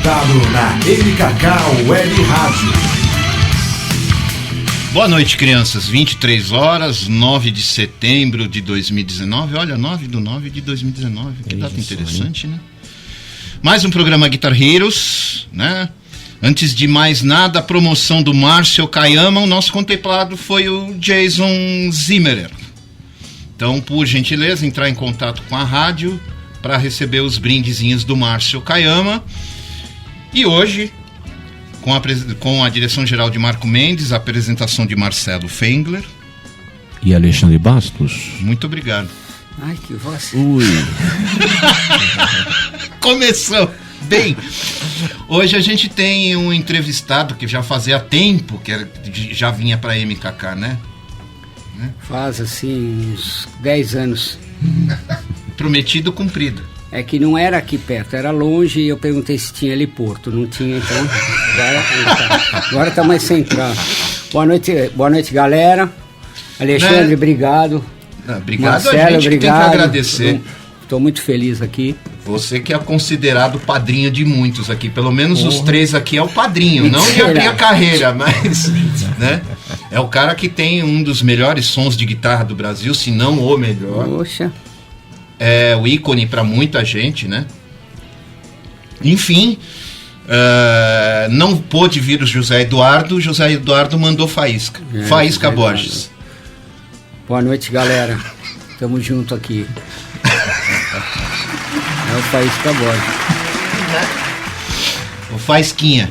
conectado na MKK Web Rádio. Boa noite, crianças. 23 horas, 9 de setembro de 2019. Olha, 9/9 de 2019. Que data interessante, né? Mais um programa Guitar Heroes, né? Antes de mais nada, a promoção do Márcio Kayama. O nosso contemplado foi o Jason Zimmerer. Então, por gentileza, entrar em contato com a rádio para receber os brindezinhos do Márcio Kayama. E hoje, com a direção geral de Marco Mendes, a apresentação de Marcelo Fengler e Alexandre Bastos. Muito obrigado. Ai, que voz. Ui. Começou bem. Hoje a gente tem um entrevistado que já fazia tempo que já vinha para MKK, né? Faz assim uns 10 anos. Prometido, cumprido. É que não era aqui perto, era longe, e eu perguntei se tinha heliporto. Não tinha, então agora tá mais central. Boa noite, galera. Alexandre, né? Obrigado. Obrigado. Marcelo, a gente obrigado. Que tem que agradecer. Estou muito feliz aqui. Você que é considerado padrinho de muitos aqui. Pelo menos os 3 aqui é o padrinho. Não de abrir a carreira, mas... né? É o cara que tem um dos melhores sons de guitarra do Brasil, se não o melhor. Poxa. É o ícone para muita gente, né? Enfim, não pôde vir o José Eduardo mandou Faísca. Faísca Borges. Boa noite, galera. Tamo junto aqui. É o Faísca Borges. O Faísquinha.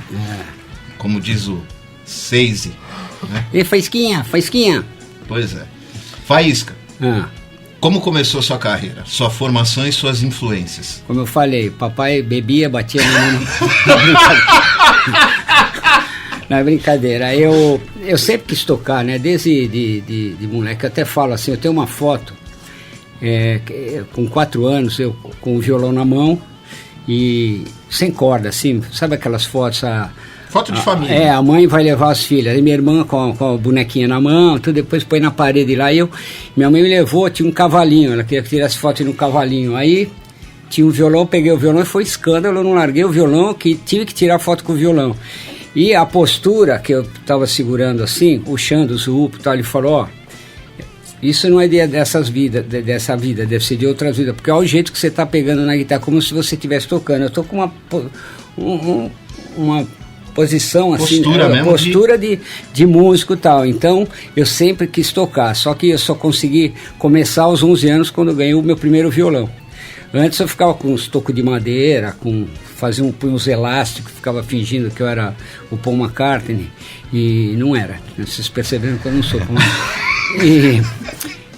Como diz o Seize. Né? E Faísquinha. Pois é. Faísca. Como começou sua carreira? Sua formação e suas influências? Como eu falei, papai bebia, batia no menino. Não é brincadeira. Eu sempre quis tocar, né? Desde de moleque. Eu até falo assim, eu tenho uma foto com 4 anos, eu com o violão na mão e sem corda, assim. Sabe aquelas fotos... Foto de família. A mãe vai levar as filhas. E minha irmã com a bonequinha na mão, tudo, depois põe na parede lá. Minha mãe me levou, tinha um cavalinho, ela queria que tirasse foto no cavalinho. Aí tinha um violão, peguei o violão e foi escândalo, eu não larguei o violão, que tive que tirar foto com o violão. E a postura que eu estava segurando assim, puxando os rupos e tal, ele falou, isso não é dessa vida, deve ser de outras vidas, porque olha o jeito que você está pegando na guitarra, como se você estivesse tocando. Eu estou com uma posição assim, postura de músico e tal. Então eu sempre quis tocar, só que eu só consegui começar aos 11 anos quando eu ganhei o meu primeiro violão. Antes eu ficava com uns tocos de madeira, fazia uns elásticos, ficava fingindo que eu era o Paul McCartney e não era. Vocês perceberam que eu não sou.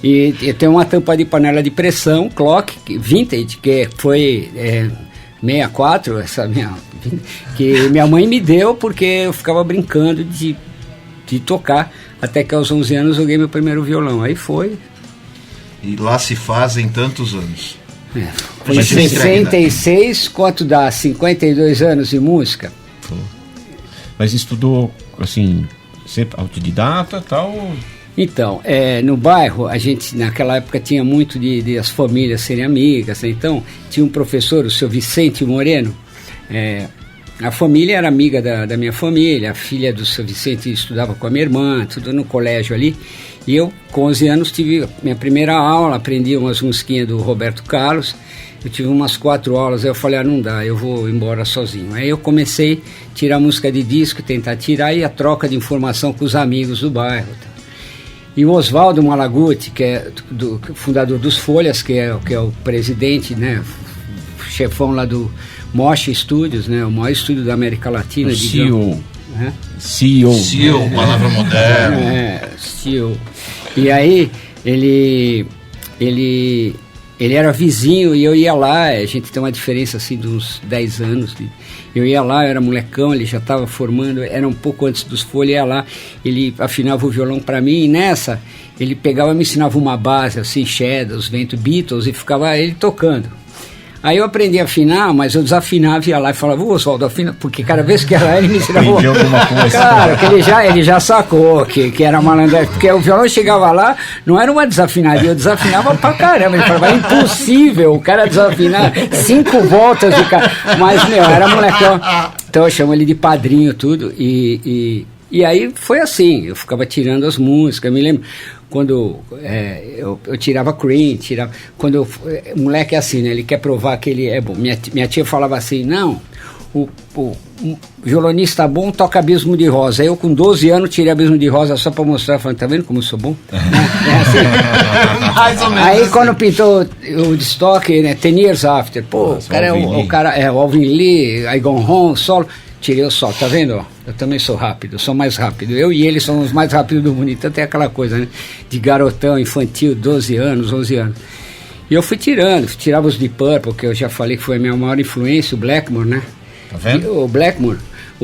E eu tenho uma tampa de panela de pressão Clock vintage, que foi 64, essa que minha mãe me deu porque eu ficava brincando de tocar, até que aos 11 anos eu ganhei meu primeiro violão. Aí foi. E lá se fazem tantos anos. Foi em 66, quanto dá? 52 anos de música. Mas estudou, assim, sempre autodidata e tal? Então, no bairro, a gente naquela época tinha muito de as famílias serem amigas, né? Então tinha um professor, o seu Vicente Moreno, a família era amiga da minha família, a filha do seu Vicente estudava com a minha irmã, tudo no colégio ali, e eu com 11 anos tive minha primeira aula, aprendi umas musiquinhas do Roberto Carlos, eu tive umas 4 aulas, aí eu falei, não dá, eu vou embora sozinho. Aí eu comecei a tirar música de disco, tentar tirar, e a troca de informação com os amigos do bairro. E o Oswaldo Malaguti, que é fundador dos Folhas, que é o presidente, né, chefão lá do Mosh Studios, né, o maior estúdio da América Latina. O CEO. CEO, palavra moderna. CEO. E aí, ele era vizinho e eu ia lá, a gente tem uma diferença assim de uns 10 anos. Eu ia lá, eu era molecão, ele já estava formando, era um pouco antes dos Folhas, ia lá, ele afinava o violão para mim, e nessa, ele pegava e me ensinava uma base, assim, Shadows, Vento, Beatles, e ficava ele tocando. Aí eu aprendi a afinar, mas eu desafinava, ia lá e falava, Oswaldo, afina, porque cada vez que era ele me ensinava. Aprendi alguma coisa. Claro, que ele já sacou que era malandragem, porque o violão chegava lá, não era uma desafinaria, eu desafinava pra caramba. Ele falava, é impossível o cara desafinar 5 voltas de cara. Mas, meu, era molecão. Então eu chamo ele de padrinho, tudo, e aí foi assim, eu ficava tirando as músicas, eu me lembro quando eu tirava Cream, quando o moleque é assim, né, ele quer provar que ele é bom. Minha tia falava assim, não, o violonista bom toca Abismo de Rosa. Aí eu com 12 anos tirei Abismo de Rosa só pra mostrar, falando, tá vendo como eu sou bom? Assim. Mais ou menos aí assim. quando pintou o destoque, né, 10 Years After, pô, Nossa, o cara o Alvin Lee, I Gone Home, solo, tirei o sol, tá vendo? Eu também sou rápido, sou mais rápido. Eu e ele somos os mais rápidos do mundo. Então tem aquela coisa, né? De garotão, infantil, 12 anos, 11 anos. E eu fui tirava os Deep Purple, que eu já falei que foi a minha maior influência, o Blackmore, né? Tá vendo? O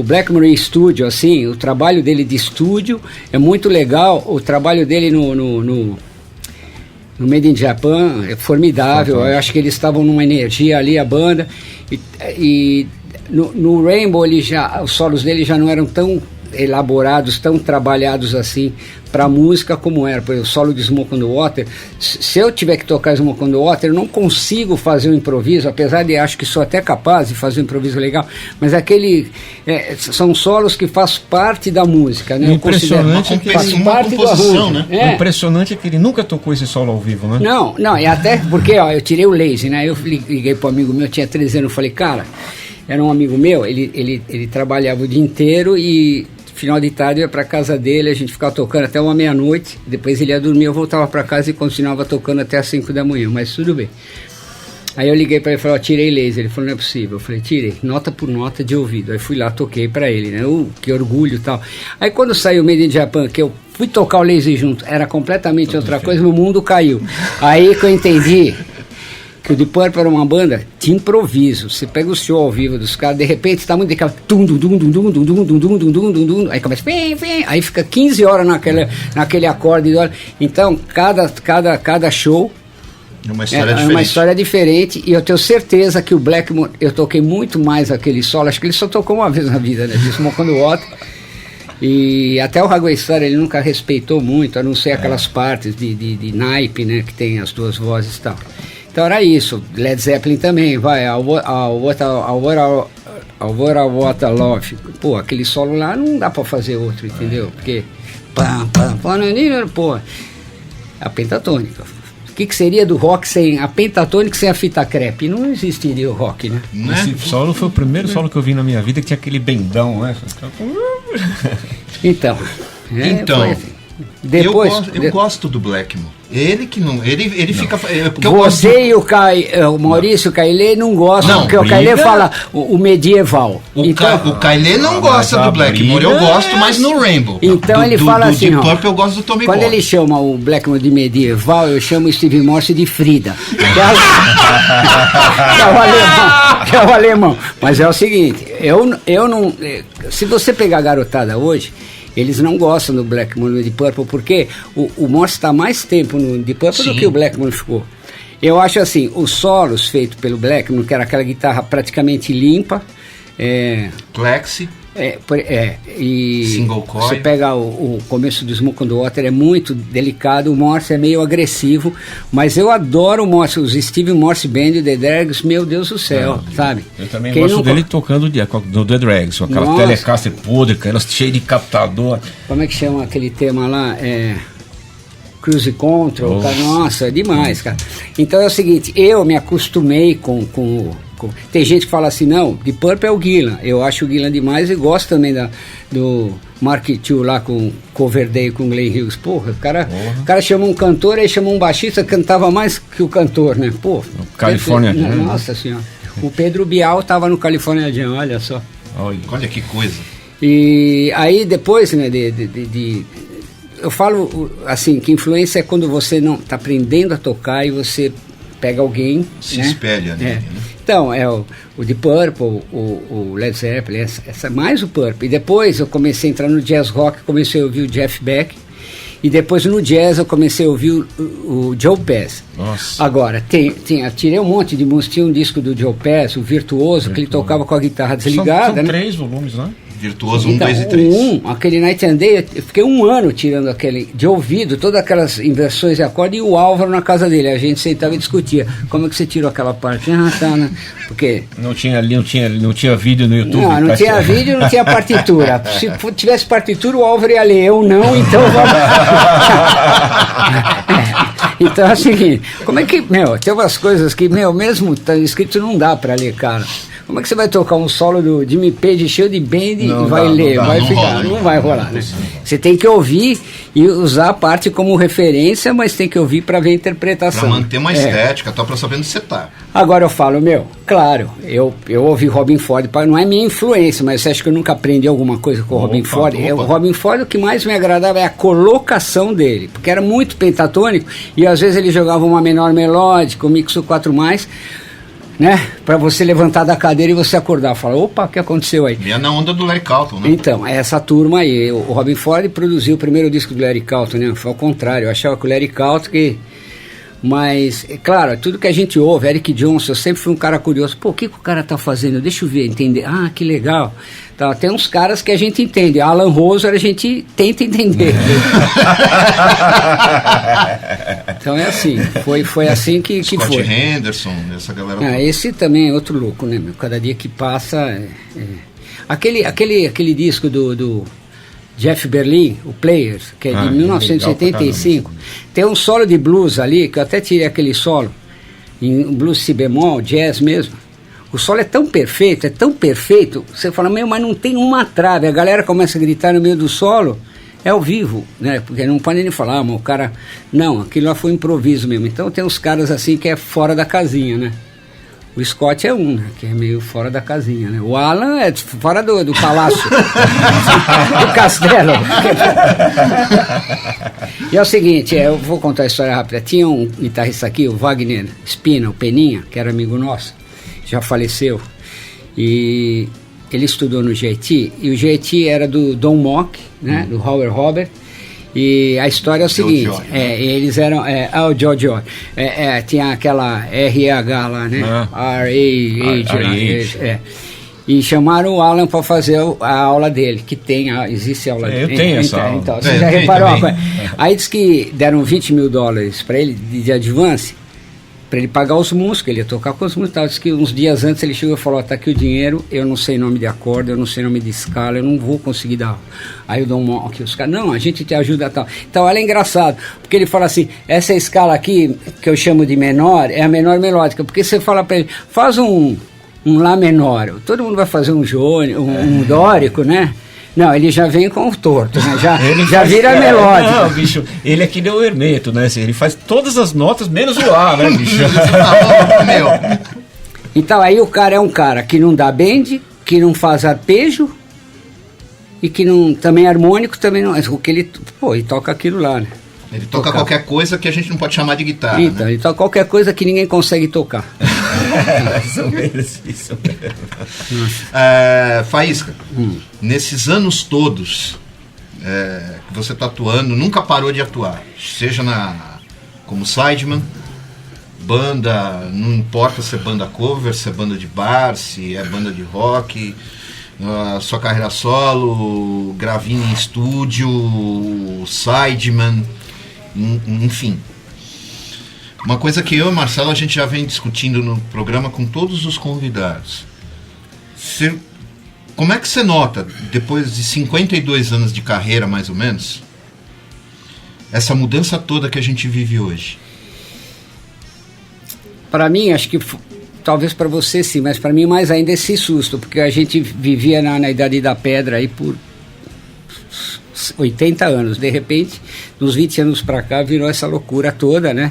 Blackmore em estúdio, assim, o trabalho dele de estúdio é muito legal. O trabalho dele no Made in Japan é formidável. Eu acho que eles estavam numa energia ali, a banda. E no Rainbow, os solos dele já não eram tão elaborados, tão trabalhados assim para música como era. Por exemplo, o solo de Smoke on the Water, se eu tiver que tocar Smoke on the Water, eu não consigo fazer um improviso, apesar de acho que sou até capaz de fazer um improviso legal, mas são solos que faz parte da música, né? Impressionante que faz uma parte composição, do arranjo, né? O impressionante é que ele nunca tocou esse solo ao vivo, né? Não, e até porque, ó, eu tirei o lazy, né? Eu liguei pro amigo meu, tinha 13 anos, eu falei, cara, era um amigo meu, ele trabalhava o dia inteiro e final de tarde eu ia pra casa dele, a gente ficava tocando até uma meia-noite, depois ele ia dormir, eu voltava pra casa e continuava tocando até as 5 da manhã, mas tudo bem. Aí eu liguei pra ele e falei, tirei laser, ele falou, não é possível, eu falei, tirei, nota por nota de ouvido, aí fui lá, toquei pra ele, né, que orgulho e tal. Aí quando saiu o Made in Japan, que eu fui tocar o laser junto, era completamente outra coisa, meu mundo caiu. Aí que eu entendi que o Deep Purple era uma banda de improviso. Você pega o show ao vivo dos caras, de repente tá muito aquela aí começa, aí fica 15 horas naquele acorde. Então cada show é uma história diferente, e eu tenho certeza que o Blackmore, eu toquei muito mais aquele solo, acho que ele só tocou uma vez na vida, né, de Smoke on the Water, e até o Highway Star ele nunca respeitou muito, a não ser aquelas partes de naipe, né, que tem as duas vozes e tal. Então era isso. Led Zeppelin também, vai, What I Love. Pô, aquele solo lá não dá pra fazer outro, entendeu? Porque pô, a pentatônica. O que seria do rock sem a pentatônica, sem a fita crepe? Não existiria o rock, né? Esse solo foi o primeiro solo que eu vi na minha vida que tinha aquele bendão, né? Então, foi assim. Depois, eu gosto do Blackmore. Ele que não. Ele fica. Porque você e o Maurício Cailê não gostam, porque o Cailê fala o medieval. O Cailê não gosta do Blackmore, eu gosto, mas no Rainbow. Então ele fala assim: Deep Purple eu gosto do Tommy quando Boy. ele chama o Blackmore de medieval, eu chamo o Steve Morse de Frida. Que é o alemão. Mas é o seguinte: eu não. Se você pegar a garotada hoje, eles não gostam do Blackmore no Deep Purple, porque o Morse está mais tempo no Deep Purple do que o Blackmore ficou. Eu acho assim, os solos feitos pelo Blackmore, que era aquela guitarra praticamente limpa, Plexi. E Single coil. Você pega o começo do Smoke on the Water, é muito delicado, o Morse é meio agressivo, mas eu adoro o Morse, os Steve Morse Band e The Dregs, meu Deus do céu, sabe? Eu também gosto dele tocando no The Dregs, com aquela Telecaster podre, ela cheia de captador. Como é que chama aquele tema lá? Cruise Control, cara, nossa, é demais, cara. Então é o seguinte, eu me acostumei com tem gente que fala assim, não, Deep Purple é o Gillan. Eu acho o Gillan demais e gosto também do Mark II lá com Coverdale, com Glenn Hughes. Porra, o cara chamou um cantor, aí chamou um baixista, cantava mais que o cantor, né? Pô, California Jam. Nossa senhora. O Pedro Bial tava no California Jam, olha só. Olha que coisa. E aí depois, né, eu falo assim, que influência é quando você não está aprendendo a tocar e você pega alguém, se espelha nele, né? Então, o Deep Purple, o Led Zeppelin, mais o Purple. E depois eu comecei a entrar no jazz rock, comecei a ouvir o Jeff Beck, E depois no jazz eu comecei a ouvir o Joe Pass. Nossa. Agora, tirei um monte de música. Tinha um disco do Joe Pass, o Virtuoso, que ele tocava com a guitarra desligada. São né? 3 volumes, né? Virtuoso 1, 2 e 3. Aquele Night and Day, eu fiquei um ano tirando aquele, de ouvido, todas aquelas inversões de acorde, e o Álvaro na casa dele, a gente sentava e discutia, como é que você tirou aquela parte? Tá, né? Porque... Não tinha vídeo no YouTube? Não tinha vídeo, não tinha partitura. Se tivesse partitura, o Álvaro ia ler, eu não, então... Então é o seguinte, como é que, tem umas coisas que, mesmo tá escrito não dá pra ler, cara. Como é que você vai tocar um solo do Jimmy Page cheio de band e vai ler? Não vai rolar, né? Você tem que ouvir e usar a parte como referência, mas tem que ouvir para ver a interpretação. Para manter uma estética, para saber onde você tá. Agora eu falo, claro, eu ouvi Robin Ford, não é minha influência, mas você acha que eu nunca aprendi alguma coisa com o Robin Ford? O Robin Ford, o que mais me agradava é a colocação dele, porque era muito pentatônico e às vezes ele jogava uma menor melódica, um mixo 4+, né? Para você levantar da cadeira e você acordar, falar, opa, o que aconteceu aí? E é na onda do Larry Carlton, né? Então, essa turma aí, o Robin Ford produziu o primeiro disco do Larry Carlton, né? Foi ao contrário, eu achava que o Larry Carlton Mas, é claro, tudo que a gente ouve, Eric Johnson, eu sempre fui um cara curioso, o que o cara tá fazendo? Deixa eu ver, entender, que legal. Então, tem uns caras que a gente entende, Alan Roser a gente tenta entender. Então é assim, foi assim que Scott foi. Henderson, essa galera. Esse também é outro louco, né, meu? Cada dia que passa... Aquele disco do Jeff Berlin, o Players, que é de 1975, tem um solo de blues ali, que eu até tirei aquele solo, em blues si bemol, jazz mesmo. O solo é tão perfeito, você fala, mas não tem uma trave, a galera começa a gritar no meio do solo, é ao vivo, né? Porque não pode nem falar, mas o cara... Não, aquilo lá foi improviso mesmo. Então tem uns caras assim que é fora da casinha, né? O Scott é né? Que é meio fora da casinha, né? O Alan é fora do palácio, do castelo. E é o seguinte, eu vou contar a história rápida. Tinha um guitarrista aqui, o Wagner Spina, o Peninha, que era amigo nosso, já faleceu. E ele estudou no GIT, e o GIT era do Don Mock, né? Do Howard Robert. E a história é o seguinte, eles eram, o George Orr, tinha aquela RH lá, né? R-A-H, e chamaram o Alan para fazer a aula dele, que existe aula dele. Eu tenho essa aula. Então, você já reparou uma coisa? Aí diz que deram $20 mil para ele de advance, para ele pagar os músicos, ele ia tocar com os músicos. Diz que uns dias antes ele chegou e falou, tá aqui o dinheiro, eu não sei nome de acorde, eu não sei nome de escala, eu não vou conseguir dar. Aí eu dou aqui os caras, não, a gente te ajuda tal. Então ela é engraçado, porque ele fala assim, essa escala aqui, que eu chamo de menor, é a menor melódica, porque você fala para ele, faz um Lá menor, todo mundo vai fazer um jônico, um dórico, né? Não, ele já vem com o torto, né? Já vira melódico. Não, bicho, ele é que nem o Hermeto, né? Ele faz todas as notas menos o A, né, bicho? Então aí o cara é um cara que não dá bend, que não faz arpejo e que não, também harmônico, também não. O que ele toca aquilo lá, né? Ele toca qualquer coisa que a gente não pode chamar de guitarra. Então, né? Ele toca qualquer coisa que ninguém consegue tocar. Isso mesmo. Faísca, nesses anos todos que você está atuando, nunca parou de atuar, seja como sideman, banda, não importa se é banda cover, se é banda de bar, se é banda de rock, sua carreira solo, gravinho em estúdio, sideman, enfim. Uma coisa que eu e Marcelo a gente já vem discutindo no programa com todos os convidados. Como é que você nota, depois de 52 anos de carreira, mais ou menos, essa mudança toda que a gente vive hoje? Para mim, acho que talvez para você sim, mas para mim mais ainda esse susto, porque a gente vivia na Idade da Pedra aí por 80 anos, de repente, dos 20 anos para cá, virou essa loucura toda, né?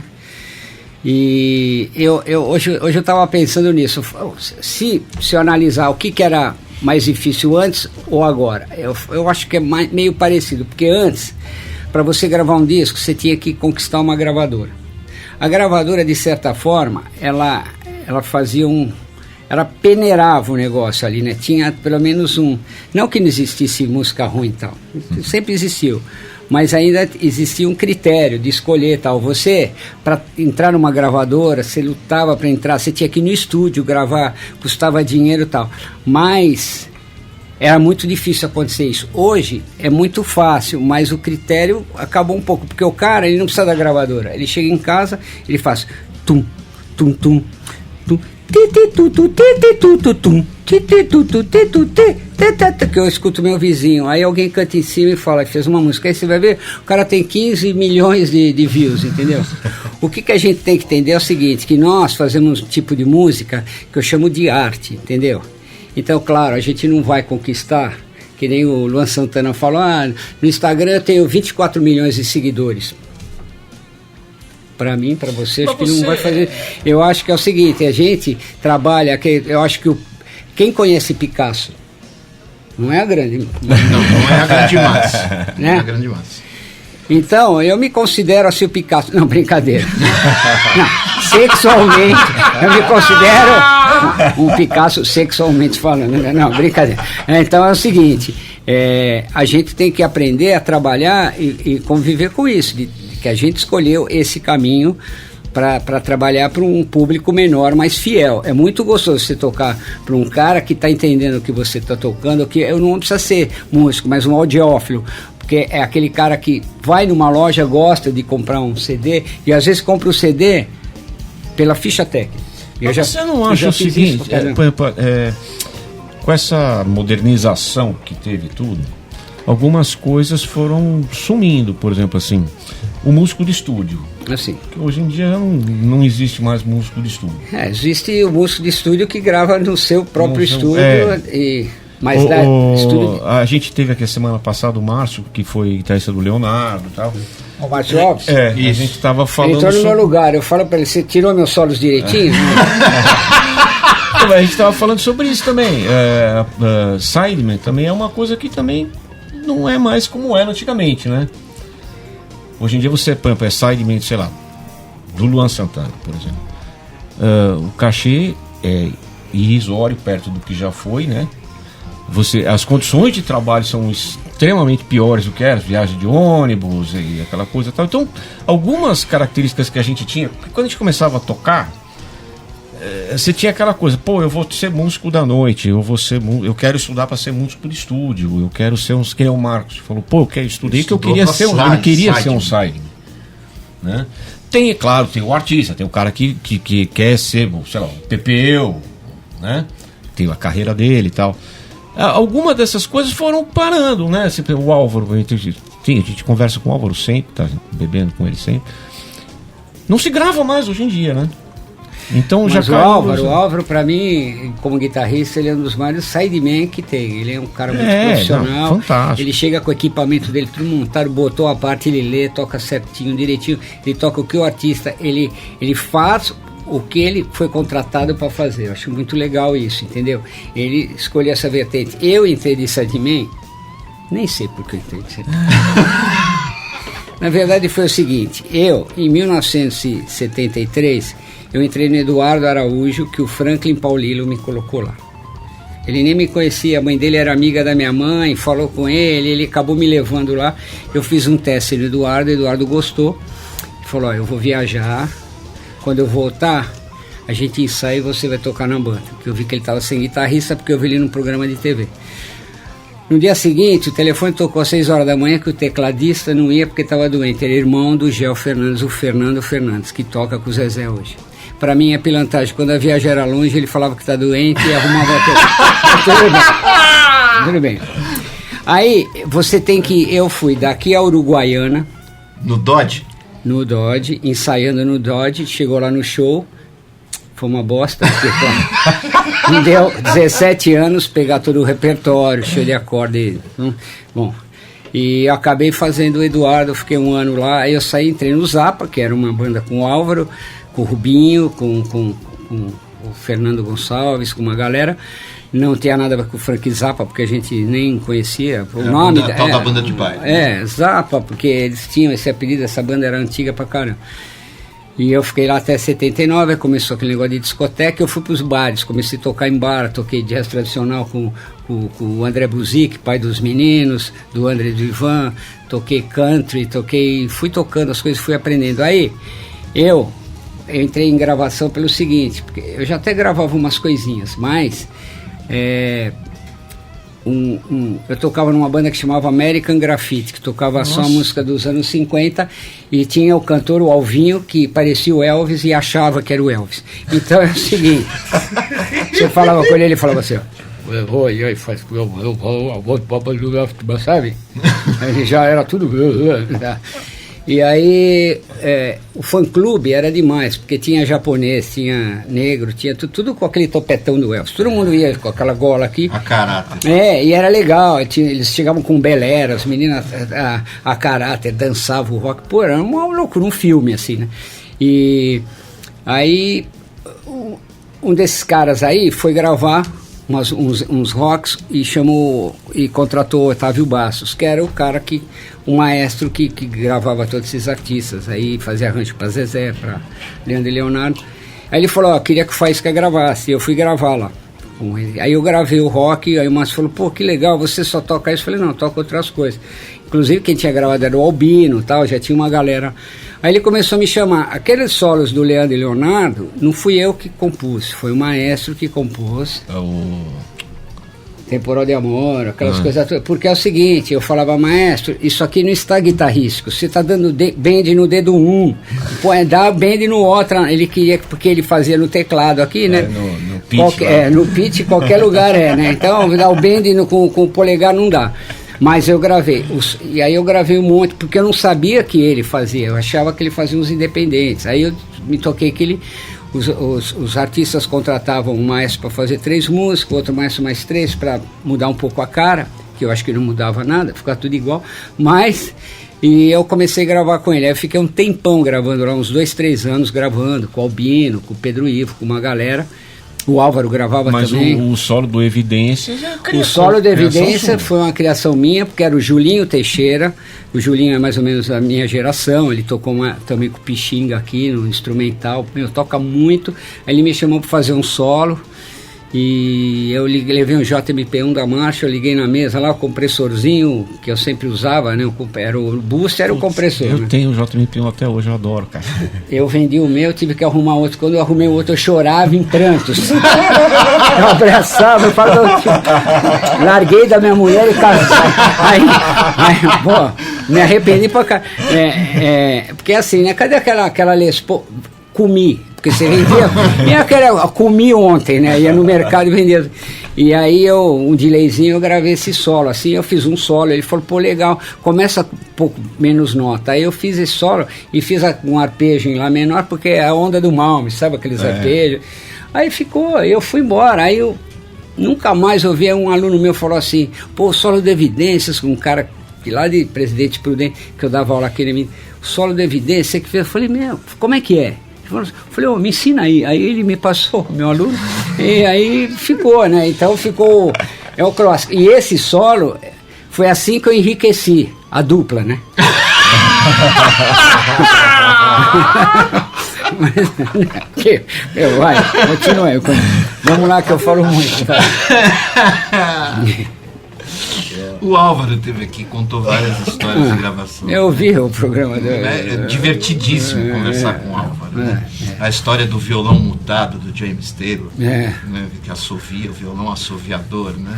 E hoje eu estava pensando nisso, se eu analisar o que era mais difícil antes ou agora, eu acho que é meio parecido, porque antes, para você gravar um disco, você tinha que conquistar uma gravadora. A gravadora, de certa forma, ela fazia ela peneirava o negócio ali, né? Tinha pelo menos não que não existisse música ruim e tal, sempre existiu, mas ainda existia um critério de escolher tal. Você, para entrar numa gravadora, você lutava para entrar, você tinha que ir no estúdio gravar, custava dinheiro e tal, mas era muito difícil acontecer isso. Hoje é muito fácil, mas o critério acabou um pouco, porque o cara, ele não precisa da gravadora, ele chega em casa, ele faz tum, tum, tum, tum, que eu escuto meu vizinho, aí alguém canta em cima e fala que fez uma música, aí você vai ver, o cara tem 15 milhões de views, entendeu? O que a gente tem que entender é o seguinte, que nós fazemos um tipo de música que eu chamo de arte, entendeu? Então, claro, a gente não vai conquistar, que nem o Luan Santana falou, no Instagram eu tenho 24 milhões de seguidores. Para mim, para você, acho que não vai fazer. Eu acho que é o seguinte, a gente trabalha, eu acho que quem conhece Picasso não é a grande massa. Não é a grande massa. Né? Não é a grande massa. Então, eu me considero assim o Picasso. Não, brincadeira. Não, sexualmente, eu me considero um Picasso sexualmente falando. Né? Não, brincadeira. Então é o seguinte, a gente tem que aprender a trabalhar e conviver com isso, que a gente escolheu esse caminho para trabalhar para um público menor, mais fiel. É muito gostoso você tocar para um cara que está entendendo o que você está tocando, que eu não precisa ser músico, mas um audiófilo, porque é aquele cara que vai numa loja, gosta de comprar um CD e às vezes compra o CD pela ficha técnica. Você não acha o seguinte, com essa modernização que teve tudo, algumas coisas foram sumindo, por exemplo, assim, o músico de estúdio. Assim. Hoje em dia não existe mais músico de estúdio. Existe o músico de estúdio que grava no seu próprio estúdio. Mas estúdio... A gente teve aqui a semana passada o Márcio, que foi guitarrista do Leonardo e tal. O Márcio Alves? E a gente estava falando. Ele entrou no meu lugar, eu falo para ele, você tirou meus solos direitinho? A gente estava falando sobre isso também. Sideman também é uma coisa que também não é mais como era antigamente, né? Hoje em dia você é sideman, sei lá, do Luan Santana, por exemplo. O cachê é irrisório perto do que já foi, né? As condições de trabalho são extremamente piores do que era, viagem de ônibus e aquela coisa e tal. Então, algumas características que a gente tinha, porque quando a gente começava a tocar, você tinha aquela coisa, pô, eu vou ser músico da noite, eu quero estudar para ser músico de estúdio, eu quero ser que nem o Marcos falou, pô, eu estudei que eu queria ser um sideman, né? Tem, é claro, tem o artista, tem o cara que quer ser, sei lá, o PPU, né? Tem a carreira dele e tal. Algumas dessas coisas foram parando, né? O Álvaro, a gente conversa com o Álvaro sempre, tá bebendo com ele sempre. Não se grava mais hoje em dia, né? Então mas já o Álvaro, pra mim, como guitarrista, ele é um dos maiores sidemen que tem. Ele é um cara muito profissional. Fantástico. Ele chega com o equipamento dele tudo montado, botou a parte, ele lê, toca certinho, direitinho. Ele toca o que o artista, ele faz o que ele foi contratado para fazer. Eu acho muito legal isso, entendeu? Ele escolheu essa vertente. Eu entrei de sideman, nem sei por que eu entrei de sideman. Na verdade foi o seguinte, em 1973, eu entrei no Eduardo Araújo, que o Franklin Paulillo me colocou lá. Ele nem me conhecia, a mãe dele era amiga da minha mãe, falou com ele acabou me levando lá. Eu fiz um teste no Eduardo, o Eduardo gostou, falou, eu vou viajar, quando eu voltar, a gente ensaia e você vai tocar na banda. Porque eu vi que ele estava sem guitarrista, porque eu vi ele num programa de TV. No dia seguinte, o telefone tocou às 6 horas da manhã, que o tecladista não ia porque estava doente. Ele era irmão do Gel Fernandes, o Fernando Fernandes, que toca com o Zezé hoje. Para mim é pilantagem. Quando a viagem era longe, ele falava que está doente e arrumava tudo bem. Aí, você tem que... Eu fui daqui a Uruguaiana. No Dodge? No Dodge, ensaiando no Dodge. Chegou lá no show. Foi uma bosta. Porque, me deu 17 anos pegar todo o repertório, cheio de acorde. Bom, e eu acabei fazendo o Eduardo. Fiquei um ano lá. Aí eu saí, entrei no Zappa, que era uma banda com o Álvaro, com o Rubinho, com o Fernando Gonçalves, com uma galera. Não tinha nada a ver com o Frank Zappa, porque a gente nem conhecia o nome. A tal da banda de pai. Zappa, porque eles tinham esse apelido, essa banda era antiga pra caramba. E eu fiquei lá até 79, aí começou aquele negócio de discoteca, eu fui para os bares, comecei a tocar em bar, toquei jazz tradicional com o André Buzik, pai dos meninos, do André do Ivan, toquei country, fui tocando as coisas, fui aprendendo. Aí eu entrei em gravação pelo seguinte, porque eu já até gravava umas coisinhas, mas eu tocava numa banda que chamava American Graffiti, que tocava só música dos anos 50, e tinha o cantor, o Alvinho, que parecia o Elvis e achava que era o Elvis. Então é o seguinte, você falava com ele falava assim, sabe? Aí já era tudo... E aí o fã-clube era demais, porque tinha japonês, tinha negro, tinha tudo com aquele topetão do Elvis. Todo mundo ia com aquela gola aqui. A caráter. E era legal, eles chegavam com belera, as meninas a caráter, dançavam o rock. Pô, era uma loucura, um filme assim, né? E aí um desses caras aí foi gravar uns rocks e contratou o Otávio Bastos, que era o cara o maestro que gravava todos esses artistas, aí fazia arranjo para Zezé, para Leandro e Leonardo. Aí ele falou, queria que o Faísca gravasse, e eu fui gravar lá com ele. Aí eu gravei o rock, aí o Márcio falou, pô, que legal, você só toca isso? Eu falei, não, eu toco outras coisas. Inclusive quem tinha gravado era o Albino, tal, já tinha uma galera. Aí ele começou a me chamar. Aqueles solos do Leandro e Leonardo, não fui eu que compus, foi o maestro que compôs. Temporal de Amor, aquelas coisas todas. Porque é o seguinte, eu falava, maestro, isso aqui não está guitarrístico, você está dando bend no dedo 1, dá bend no outro. Ele queria, porque ele fazia no teclado aqui, né? No pitch. No pitch, qualquer lugar né? Então, dar o bend com o polegar não dá. Mas eu gravei, e aí eu gravei um monte, porque eu não sabia que ele fazia, eu achava que ele fazia uns independentes. Aí eu me toquei que os artistas contratavam um maestro para fazer 3 músicas, outro maestro mais 3 para mudar um pouco a cara, que eu acho que não mudava nada, ficava tudo igual, e eu comecei a gravar com ele. Aí eu fiquei um tempão gravando lá, uns 2, 3 anos gravando, com o Albino, com o Pedro Ivo, com uma galera. O Álvaro gravava também. Mas o solo do Evidências o solo do Evidência foi uma criação minha, porque era o Julinho Teixeira. O Julinho é mais ou menos da minha geração. Ele tocou também com o Pixinga aqui no instrumental. Toca muito. Aí ele me chamou para fazer um solo. E eu levei um JMP1 da Marshall, eu liguei na mesa lá, o compressorzinho que eu sempre usava, né? Era o booster, era o compressor. Eu tenho o JMP1 até hoje, eu adoro, cara. Eu vendi o meu, tive que arrumar outro. Quando eu arrumei o outro, eu chorava em prantos. Eu abraçava, eu falava, larguei da minha mulher e casei. Aí, pô, me arrependi pra cá. Porque assim, né? Cadê aquela Les Paul? Comi. Porque você vendia, comi ontem, né? Ia no mercado e vendia. E aí um delayzinho, eu gravei esse solo. Assim, eu fiz um solo. Ele falou, pô, legal, começa um pouco menos nota. Aí eu fiz esse solo e fiz um arpejo em lá menor, porque é a onda do Malme, sabe aqueles arpejos? Aí ficou, eu fui embora. Aí eu nunca mais ouvi, um aluno meu falou assim, pô, solo de Evidências, com um cara que lá de Presidente Prudente, que eu dava aula aqui, o solo de Evidência, que fez. Eu falei, como é que é? Eu falei, me ensina aí. Aí ele me passou, meu aluno, e aí ficou, né? Então ficou, é o clássico. E esse solo, foi assim que eu enriqueci a dupla, né? Vai, continua. Vamos lá que eu falo muito. Vai. O Álvaro esteve aqui, contou várias histórias de gravação. Eu vi o programa dele. É divertidíssimo conversar com o Álvaro. Né? A história do violão mutado do James Taylor, né? Que assovia, o violão assoviador, né?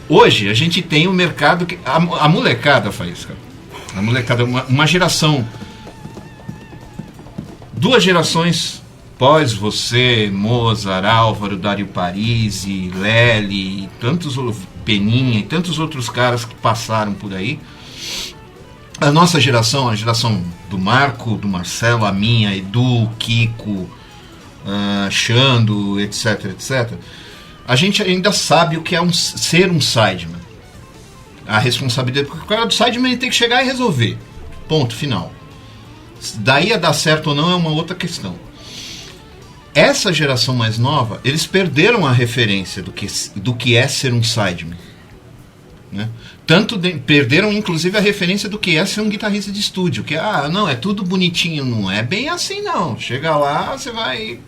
Hoje a gente tem um mercado que a molecada, Faísca, a molecada, uma geração, 2 gerações pós você, Mozart, Álvaro, Dário Parisi, Lely, Peninha e tantos outros caras que passaram por aí. A nossa geração, a geração do Marco, do Marcelo, a minha, Edu, Kiko, Xando, etc, etc. A gente ainda sabe o que é ser um sideman. A responsabilidade, porque o cara do sideman ele tem que chegar e resolver. Ponto, final. Daí a dar certo ou não é uma outra questão. Essa geração mais nova, eles perderam a referência do que é ser um sideman. né? Perderam inclusive a referência do que é ser um guitarrista de estúdio, que não, é tudo bonitinho, não é bem assim não. Chega lá, você vai...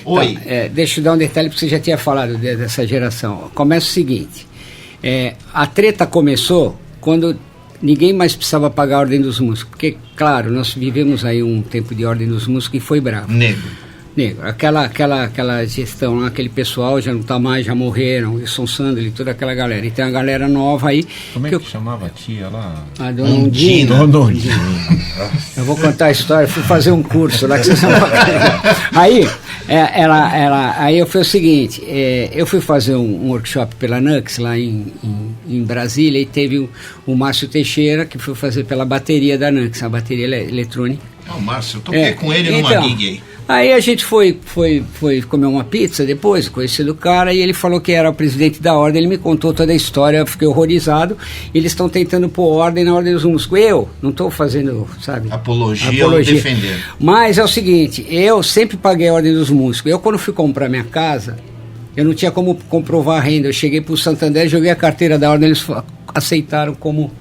Oi. Então, deixa eu dar um detalhe, porque você já tinha falado dessa geração. Começa o seguinte, a treta começou quando ninguém mais precisava pagar a Ordem dos Músicos, porque, claro, nós vivemos aí um tempo de Ordem dos Músicos e foi bravo. Negro. Aquela gestão lá, aquele pessoal já não está mais, já morreram, Wilson Sandler e toda aquela galera. E tem uma galera nova aí. Como é que chamava a tia lá? A Dona Undina. Eu vou contar a história, fui fazer um curso lá que vocês são bacanas. Aí, aí eu fui o seguinte, eu fui fazer um workshop pela Nux lá em Brasília, e teve o Márcio Teixeira, que foi fazer pela bateria da Nux, a bateria eletrônica. O Márcio, eu toquei com ele numa gig aí. Aí a gente foi comer uma pizza depois, conheci o cara, e ele falou que era o presidente da ordem, ele me contou toda a história, eu fiquei horrorizado. Eles estão tentando pôr ordem na Ordem dos Músicos. Eu não estou fazendo, sabe? Apologia. Ou defender. Mas é o seguinte, eu sempre paguei a Ordem dos Músicos. Eu, quando fui comprar minha casa, eu não tinha como comprovar a renda. Eu cheguei para o Santander, joguei a carteira da ordem, eles aceitaram como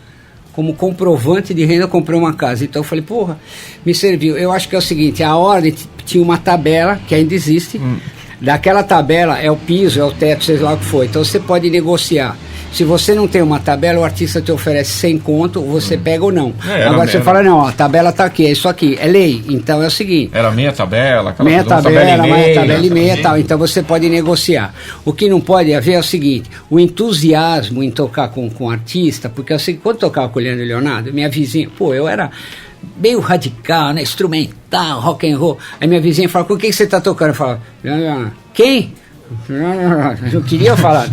comprovante de renda, eu comprei uma casa. Então eu falei, porra, me serviu. Eu acho que é o seguinte, a ordem tinha uma tabela, que ainda existe, daquela tabela é o piso, é o teto, sei lá o que foi. Então você pode negociar. Se você não tem uma tabela, o artista te oferece 100 conto, você pega ou não. Agora você fala, não, a tabela tá aqui, é isso aqui, é lei. Então é o seguinte... Era meia tabela, meia tabela e meia tal. Então você pode negociar. O que não pode haver é o seguinte, o entusiasmo em tocar com o artista, porque eu sei que quando tocava com o Leandro e Leonardo, minha vizinha, eu era meio radical, né, instrumental, rock and roll. Aí minha vizinha falava, com quem você tá tocando? Eu falava, quem? Eu queria falar.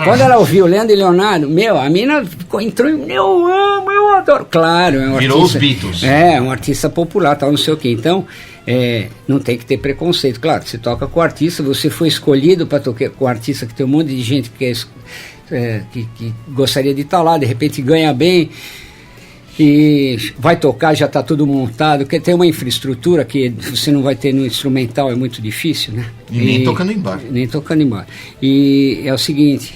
Quando ela ouviu Leandro e Leonardo, a mina entrou em... Eu amo, eu adoro. Claro, é um virou artista, os Beatles. Um artista popular, tal, não sei o que. Então, não tem que ter preconceito. Claro, você toca com o artista, você foi escolhido para tocar com o artista, que tem um monte de gente que gostaria de estar lá, de repente ganha bem e vai tocar, já está tudo montado, porque tem uma infraestrutura que você não vai ter no instrumental, é muito difícil, né? E nem tocando embaixo. Nem tocando embaixo. E é o seguinte,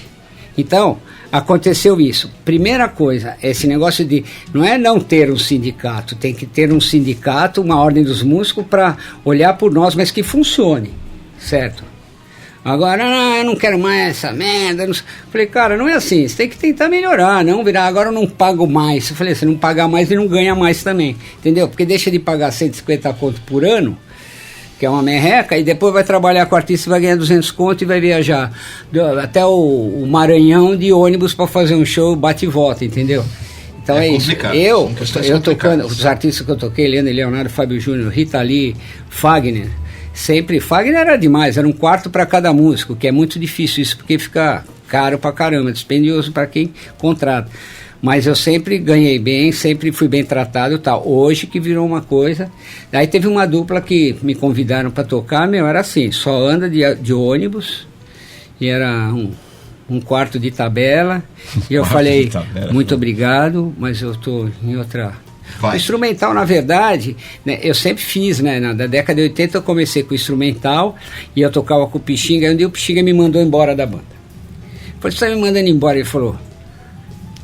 então, aconteceu isso. Primeira coisa, esse negócio de, não é não ter um sindicato, tem que ter um sindicato, uma ordem dos músicos para olhar por nós, mas que funcione, certo? Agora, eu não quero mais essa merda. Falei, cara, não é assim, você tem que tentar melhorar, não virar, agora eu não pago mais. Eu falei, você não paga mais e não ganha mais também, entendeu? Porque deixa de pagar 150 conto por ano, que é uma merreca, e depois vai trabalhar com o artista e vai ganhar 200 conto e vai viajar até o Maranhão de ônibus para fazer um show, bate e volta, entendeu? Então é isso. Eu tocando, os artistas que eu toquei, Leandro e Leonardo, Fábio Júnior, Rita Lee, Fagner, sempre, Fagner era demais, era um quarto para cada músico, que é muito difícil isso, porque fica caro pra caramba, dispendioso para quem contrata. Mas eu sempre ganhei bem, sempre fui bem tratado e tal. Hoje que virou uma coisa. Aí teve uma dupla que me convidaram para tocar, era assim, só anda de ônibus, e era um quarto de tabela, e eu falei, muito obrigado, mas eu tô em outra... O instrumental, na verdade, né, eu sempre fiz, né, na década de 80 eu comecei com o instrumental, e eu tocava com o Pixinga, e um dia o Pixinga me mandou embora da banda. Eu falei, você tá me mandando embora? Ele falou,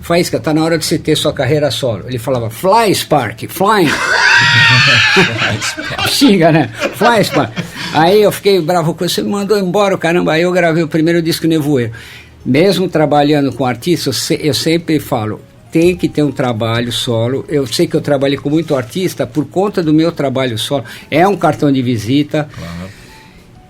Faísca, tá na hora de você ter sua carreira solo. Ele falava, fly Spark, flying. Pixinga, né, fly Spark. Aí eu fiquei bravo com você, me mandou embora, caramba. Aí eu gravei o primeiro disco Nevoeiro. Mesmo trabalhando com artistas, eu sempre falo, tem que ter um trabalho solo. Eu sei que eu trabalhei com muito artista por conta do meu trabalho solo. É um cartão de visita. Claro.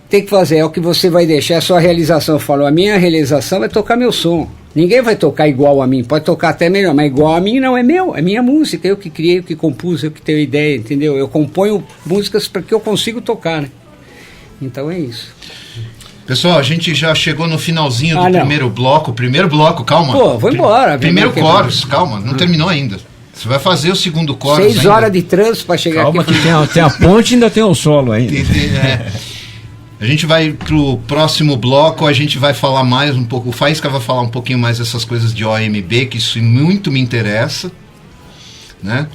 Tem que fazer, é o que você vai deixar, é a sua realização. Eu falo, a minha realização é tocar meu som. Ninguém vai tocar igual a mim, pode tocar até melhor, mas igual a mim não, é meu, é minha música. Eu que criei, eu que compus, eu que tenho ideia, entendeu? Eu componho músicas para que eu consiga tocar, né? Então é isso. Pessoal, a gente já chegou no finalzinho do primeiro bloco, calma. Pô, vou embora. Primeiro chorus, calma, não terminou ainda. Você vai fazer o segundo chorus 6 horas de trânsito para chegar aqui. Calma que tem a ponte e ainda tem o solo ainda. A gente vai pro próximo bloco, a gente vai falar mais um pouco, o Faísca vai falar um pouquinho mais dessas coisas de OMB, que isso muito me interessa, né?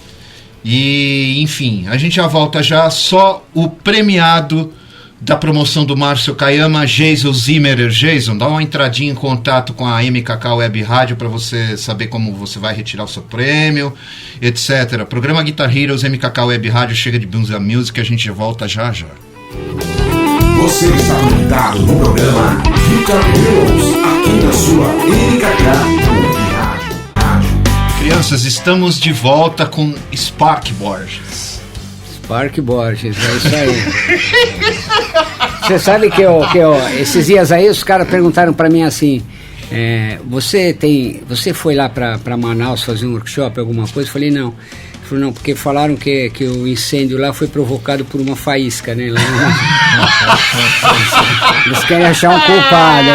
E, enfim, a gente já volta já, só o premiado da promoção do Márcio Kayama, Jason Zimmerer. Jason, dá uma entradinha em contato com a MKK Web Rádio para você saber como você vai retirar o seu prêmio, etc. Programa Guitar Heroes, MKK Web Rádio, chega de Bunza Music, a gente volta já já. Você está conectado no programa Guitar Heroes, aqui na sua MKK Web Rádio. Crianças, estamos de volta com Spark Borges. Spark Borges, é isso aí. Você sabe que esses dias aí os caras perguntaram pra mim assim, você foi lá pra Manaus fazer um workshop, alguma coisa? Eu falei, não. Ele falou, não, porque falaram que o incêndio lá foi provocado por uma faísca, né? Lá eles querem achar um culpado,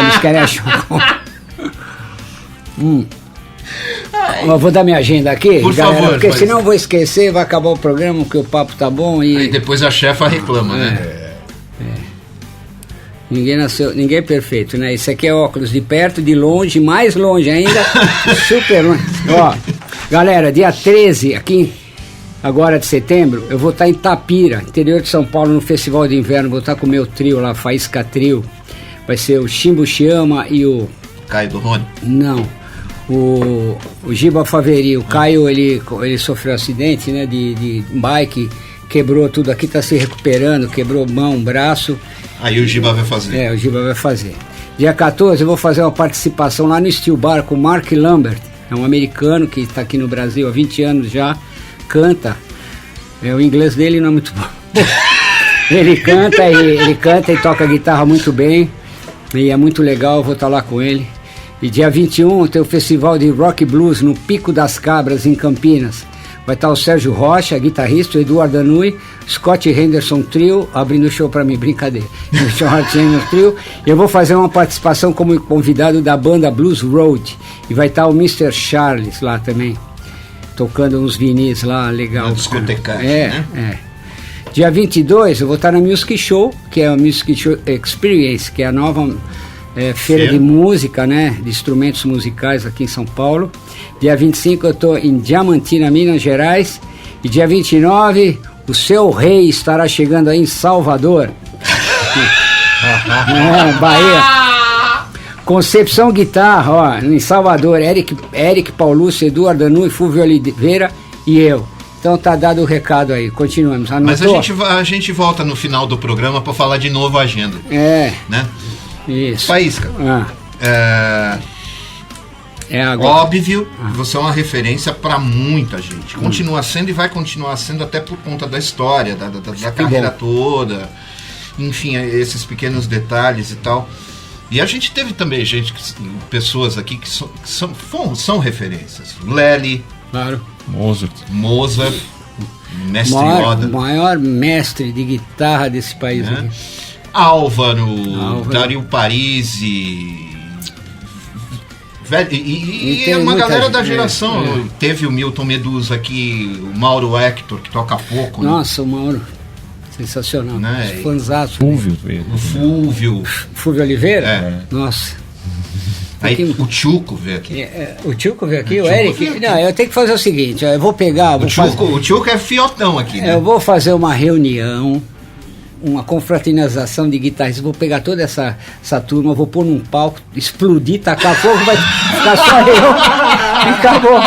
Eu vou dar minha agenda aqui, por galera, favor, porque senão eu vou esquecer, vai acabar o programa, porque o papo tá bom e... Aí depois a chefa reclama, né? Ninguém é perfeito, né? Isso aqui é óculos de perto, de longe, mais longe ainda, super longe. Ó, galera, dia 13, aqui, agora de setembro, eu vou estar em Tapira, interior de São Paulo, no Festival de Inverno, vou estar com o meu trio lá, Faísca Trio, vai ser o Chimbo Chama e o... Caio do Rony? Não, o Giba Faveri. O Caio, ele sofreu um acidente, né, de bike, quebrou tudo aqui, tá se recuperando, quebrou mão, braço. Aí o Giba vai fazer. O Giba vai fazer. Dia 14 eu vou fazer uma participação lá no Steel Bar com o Mark Lambert, é um americano que está aqui no Brasil há 20 anos já, canta, o inglês dele não é muito bom. ele canta e toca guitarra muito bem, e é muito legal, eu vou estar lá com ele. E dia 21 tem o festival de Rock Blues no Pico das Cabras, em Campinas. Vai estar o Sérgio Rocha, guitarrista, o Eduardo Anui, Scott Henderson Trio, abrindo o show pra mim, brincadeira. O Scott Henderson Trio. Eu vou fazer uma participação como convidado da banda Blues Road. E vai estar o Mr. Charles lá também, tocando uns vinis lá, legal. Discotecagem, né? Dia 22 eu vou estar na Music Show, que é a Music Show Experience, que é a nova... feira de música, né, de instrumentos musicais aqui em São Paulo. Dia 25 eu estou em Diamantina, Minas Gerais. E dia 29 o Seu Rei estará chegando aí em Salvador. Bahia. Concepção Guitarra, ó, em Salvador. Eric Paulucci, Eduardo Anui, Fulvio Oliveira e eu. Então tá dado o recado aí, continuamos. Anotou? Mas a gente volta no final do programa para falar de novo a agenda. Né? Isso. Faísca. Óbvio, você é uma referência para muita gente. Continua sendo e vai continuar sendo até por conta da história, da carreira toda. Enfim, esses pequenos detalhes e tal. E a gente teve também pessoas aqui que são referências. Lely. Claro. Mozart. Mestre Yoda. O maior mestre de guitarra desse país aqui. Álvaro, Dario Parisi, e uma galera gente, da geração. Teve o Milton Medusa aqui, o Mauro Hector, que toca pouco. Nossa, né? O Mauro, sensacional, né? Fanzaço. Fulvio Oliveira? Nossa. Aí o Tchuco veio aqui. O Tchuco veio aqui, o Eric. Não, eu tenho que fazer o seguinte, eu vou pegar... O Tchuco é fiotão aqui, né? Eu vou fazer uma reunião, uma confraternização de guitarristas, vou pegar toda essa turma, vou pôr num palco, explodir, tacar fogo, vai ficar só eu e acabou.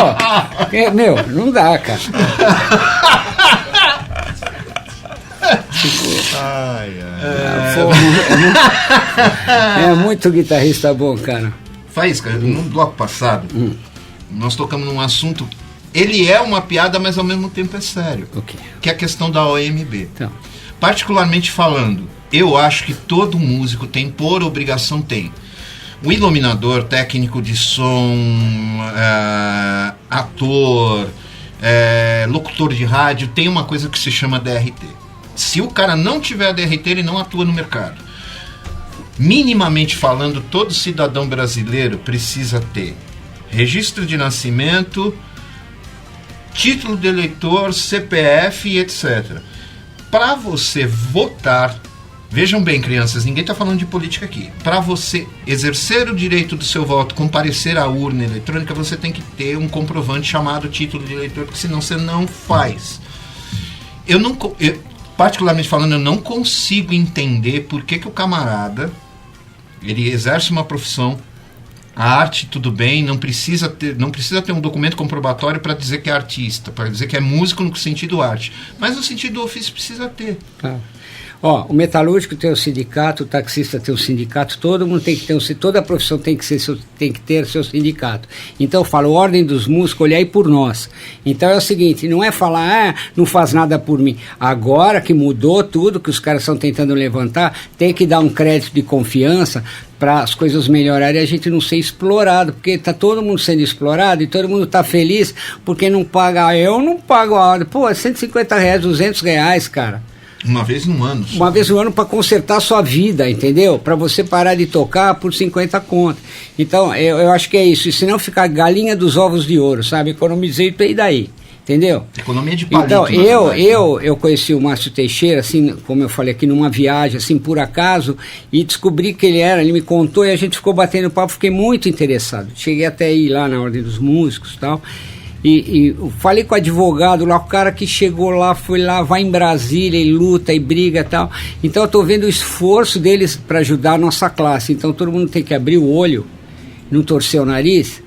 Meu, não dá, cara. É muito guitarrista bom, cara. Faísca, no bloco passado, nós tocamos num assunto, ele é uma piada, mas ao mesmo tempo é sério. Que é a questão da OMB. Então. Particularmente falando, eu acho que todo músico tem, por obrigação tem, o iluminador, técnico de som, ator, locutor de rádio, tem uma coisa que se chama DRT. Se o cara não tiver DRT, ele não atua no mercado. Minimamente falando, todo cidadão brasileiro precisa ter registro de nascimento, título de eleitor, CPF e etc. Para você votar, vejam bem, crianças, ninguém está falando de política aqui. Para você exercer o direito do seu voto, comparecer à urna eletrônica, você tem que ter um comprovante chamado título de eleitor, porque senão você não faz. particularmente falando, eu não consigo entender por que o camarada, ele exerce uma profissão, a arte tudo bem, não precisa ter um documento comprobatório para dizer que é artista, para dizer que é músico no sentido arte, mas no sentido do ofício precisa ter. Ó, o metalúrgico tem o sindicato, o taxista tem o sindicato, todo mundo tem que ter toda a profissão tem que ter seu sindicato. Então eu falo, ordem dos músicos, olhai por nós. Então é o seguinte, não é falar, não faz nada por mim. Agora que mudou tudo, que os caras estão tentando levantar, tem que dar um crédito de confiança para as coisas melhorarem e a gente não ser explorado, porque está todo mundo sendo explorado e todo mundo está feliz porque não paga. Eu não pago a hora. Pô, é R$150, R$200, cara. Uma vez no ano. Uma vez no ano para consertar a sua vida, entendeu? Para você parar de tocar por 50 conto. Então, eu acho que é isso. E se não ficar galinha dos ovos de ouro, sabe? Economizei e daí. Entendeu? Economia de palito. Então, eu conheci o Márcio Teixeira, assim, como eu falei aqui, numa viagem, assim, por acaso, e descobri que ele me contou e a gente ficou batendo papo, fiquei muito interessado. Cheguei até ir lá na Ordem dos Músicos e tal. E falei com o advogado lá, o cara que chegou lá, foi lá, vai em Brasília e luta e briga e tal. Então eu estou vendo o esforço deles para ajudar a nossa classe. Então todo mundo tem que abrir o olho, não torcer o nariz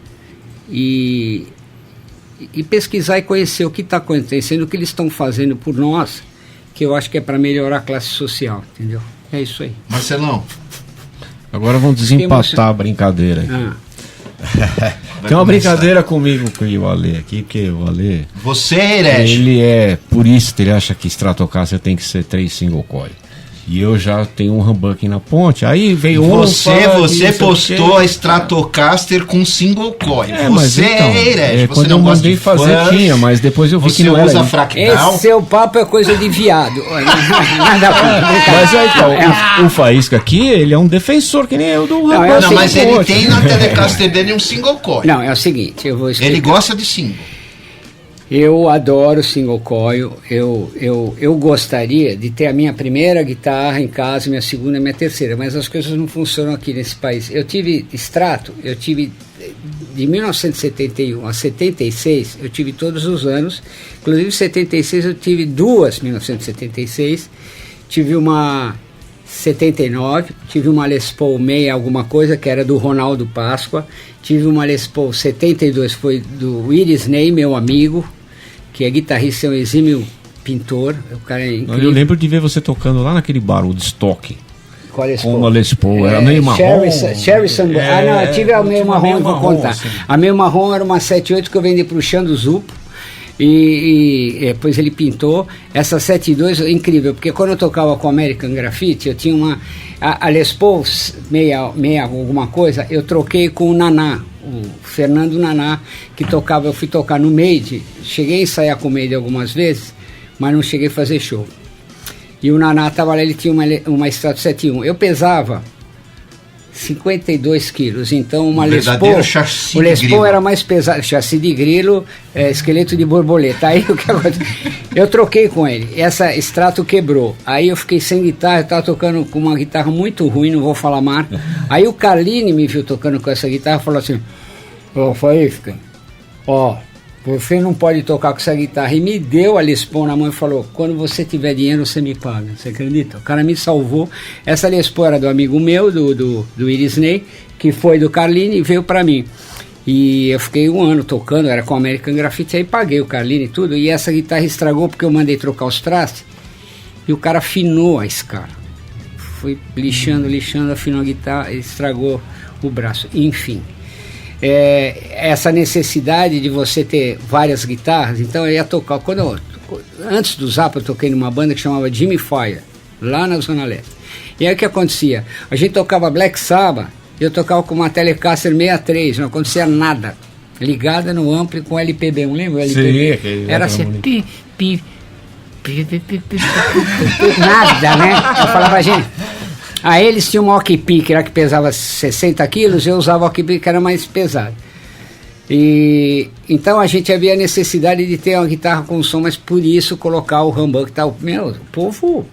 e pesquisar e conhecer o que está acontecendo, o que eles estão fazendo por nós, que eu acho que é para melhorar a classe social, entendeu? É isso aí. Marcelão. Agora vamos desempatar a brincadeira aqui. Tem uma brincadeira comigo e o Ale aqui, porque o Ale... Você é herege. Ele é purista, ele acha que Stratocaster tem que ser 3 single coil. E eu já tenho um humbucker na ponte. Aí veio Você postou a Stratocaster com single coil. Você então, é herege. Você quando não eu gosta mandei de fazer fãs, tinha, mas depois eu vi que não era. Você usa fractal. Esse seu papo é coisa de viado. Mas aí, então, o Faísca aqui, ele é um defensor que nem eu do humbucker. Não, mas ele tem na Telecaster dele um single coil. Não, é o seguinte, eu vou explicar. Ele gosta de single. Eu adoro single coil, eu gostaria de ter a minha primeira guitarra em casa, minha segunda e minha terceira, mas as coisas não funcionam aqui nesse país. Eu tive Strato, de 1971 a 76, eu tive todos os anos, inclusive 76 eu tive duas 1976, tive uma 79, tive uma Les Paul 6 alguma coisa, que era do Ronaldo Páscoa, tive uma Les Paul 72, foi do Willis Ney, meu amigo, que é guitarrista, é um exímio pintor, o cara é incrível. Eu lembro de ver você tocando lá naquele bar, o de Stock. Qual Les Paul? Com a Les Paul, era meio marrom. Cherryson, não, eu tive a meio marrom, vou contar. Assim. A meio marrom era uma 78 que eu vendi pro Xando Zupo, e depois ele pintou. Essa 72 é incrível, porque quando eu tocava com American Graffiti, eu tinha uma... A Les Paul meia alguma coisa, eu troquei com o Naná, o Fernando Naná, que tocava, eu fui tocar no Made, cheguei a ensaiar com o Made algumas vezes, mas não cheguei a fazer show. E o Naná estava lá, ele tinha uma Strato 71. Eu pesava 52 quilos, então uma Les Paul, o Les Paul era mais pesado, chassi de grilo, esqueleto de borboleta. Aí o que aconteceu? Eu troquei com ele, essa Strato quebrou, aí eu fiquei sem guitarra, eu estava tocando com uma guitarra muito ruim, não vou falar marca. Aí o Carlini me viu tocando com essa guitarra e falou assim: ô Faísca, você não pode tocar com essa guitarra. E me deu a Les Paul na mão e falou: quando você tiver dinheiro você me paga. Você acredita? O cara me salvou. Essa Les Paul era do amigo meu, do Willis Ney, que foi do Carlini e veio pra mim. E eu fiquei um ano tocando, era com American Graffiti, aí paguei o Carlini e tudo. E essa guitarra estragou porque eu mandei trocar os trastes e o cara afinou a escala. Foi lixando, afinou a guitarra, estragou o braço. Enfim. Essa necessidade de você ter várias guitarras, então eu ia tocar. Antes do Zappa, eu toquei numa banda que chamava Jimmy Fire, lá na Zona Leste. E aí o que acontecia? A gente tocava Black Sabbath, eu tocava com uma Telecaster 63, não acontecia nada. Ligada no ampli com LPB, não lembra? LPB? Sim, era assim, nada, né? Eu falava, gente. Aí eles tinham uma Okpi, que era que pesava 60 quilos, eu usava Okpi, que era mais pesado. E então a gente havia necessidade de ter uma guitarra com som, mas por isso colocar o humbucker e tal. Meu, o povo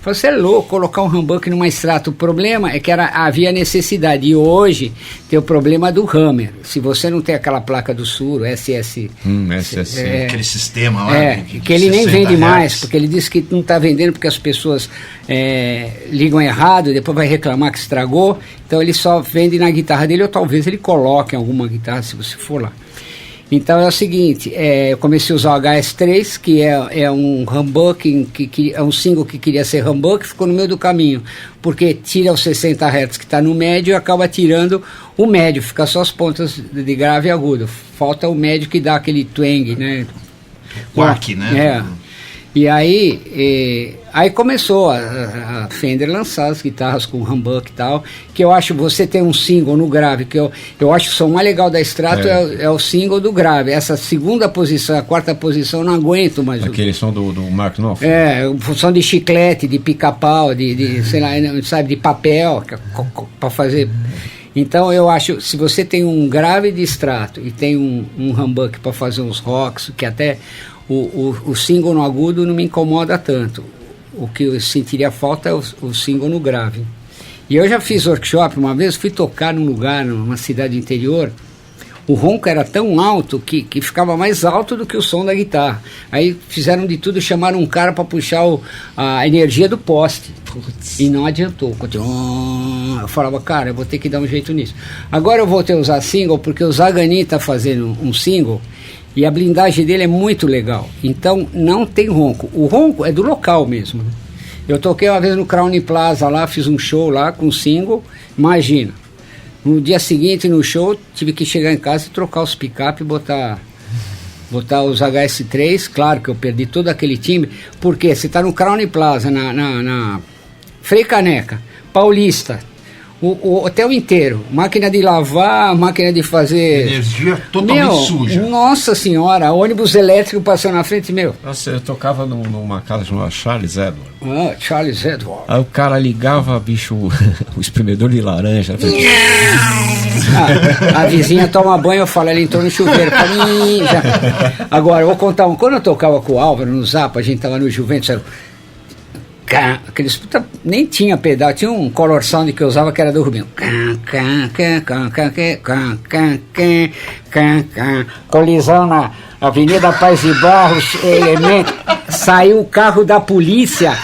Falei, você é louco colocar um humbucker numa Strato. O problema é que havia necessidade. E hoje tem o problema do Hammer. Se você não tem aquela placa do Suro, SS. SSC. Aquele sistema lá. Que ele nem 60 vende Hz. mais, porque ele disse que não está vendendo porque as pessoas ligam errado e depois vai reclamar que estragou. Então ele só vende na guitarra dele, ou talvez ele coloque em alguma guitarra, se você for lá. Então é o seguinte, eu comecei a usar o HS3, que é um humbucker, que é um single que queria ser humbucker, ficou no meio do caminho, porque tira os 60 Hz que está no médio e acaba tirando o médio, fica só as pontas de grave e agudo, falta o médio que dá aquele twang, né? Quark, né? E aí começou a Fender lançar as guitarras com humbucker e tal, que eu acho, você tem um single no grave, que eu acho que o som mais legal da Strato é o single do grave. Essa segunda posição, a quarta posição, eu não aguento mais. Aquele som do Mark Knopfler. Som de chiclete, de pica-pau, de sei lá, sabe, de papel, para fazer... Então eu acho, se você tem um grave de Strato e tem um humbucker para fazer uns rocks, que até... O single no agudo não me incomoda tanto. O que eu sentiria falta é o single no grave. E eu já fiz workshop uma vez, fui tocar num lugar, numa cidade interior, o ronco era tão alto que ficava mais alto do que o som da guitarra. Aí fizeram de tudo, chamaram um cara para puxar a energia do poste. E não adiantou. Continuou. Eu falava, cara, eu vou ter que dar um jeito nisso. Agora eu voltei a usar single, porque o Zagani está fazendo um single, e a blindagem dele é muito legal. Então não tem ronco. O ronco é do local mesmo, né? Eu toquei uma vez no Crown Plaza lá, fiz um show lá com single. Imagina, no dia seguinte no show tive que chegar em casa e trocar os pick-up e botar os HS3. Claro que eu perdi todo aquele timbre, porque você está no Crown Plaza, na Frei Caneca, Paulista, o hotel inteiro, máquina de lavar, máquina de fazer... Energia totalmente suja. Nossa senhora, ônibus elétrico passando na frente, meu. Nossa, eu tocava numa casa chamada Charles Edward. Charles Edward. Aí o cara ligava, bicho, o espremedor de laranja. A vizinha toma banho, eu falo, ela entrou no chuveiro. Agora, eu vou contar quando eu tocava com o Álvaro no Zapa, a gente tava no Juventus, aqueles nem tinha pedal, tinha um color sound que eu usava que era do Rubinho. Colisão na Avenida Paz de Barros, elemento. Saiu o carro da polícia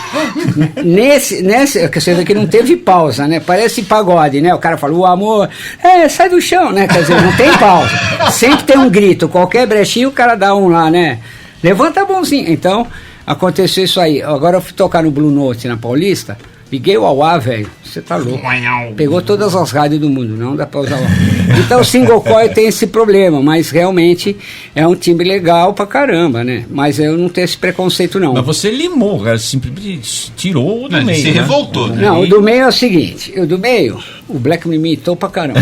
nesse que você vê que não teve pausa, né? Parece pagode, né? O cara falou, o amor, sai do chão, né? Quer dizer, não tem pausa. Sempre tem um grito, qualquer brechinho o cara dá um lá, né? Levanta a mãozinha. Então, aconteceu isso aí. Agora eu fui tocar no Blue Note na Paulista, liguei o AUA, velho, você tá louco. Pegou todas as rádios do mundo, não dá pra usar o Então o single coil tem esse problema, mas realmente é um timbre legal pra caramba, né? Mas eu não tenho esse preconceito, não. Mas você limou, cara, simplesmente tirou o do meio. Ele se revoltou, né? Não, o do meio é o seguinte, o Black me imitou pra caramba.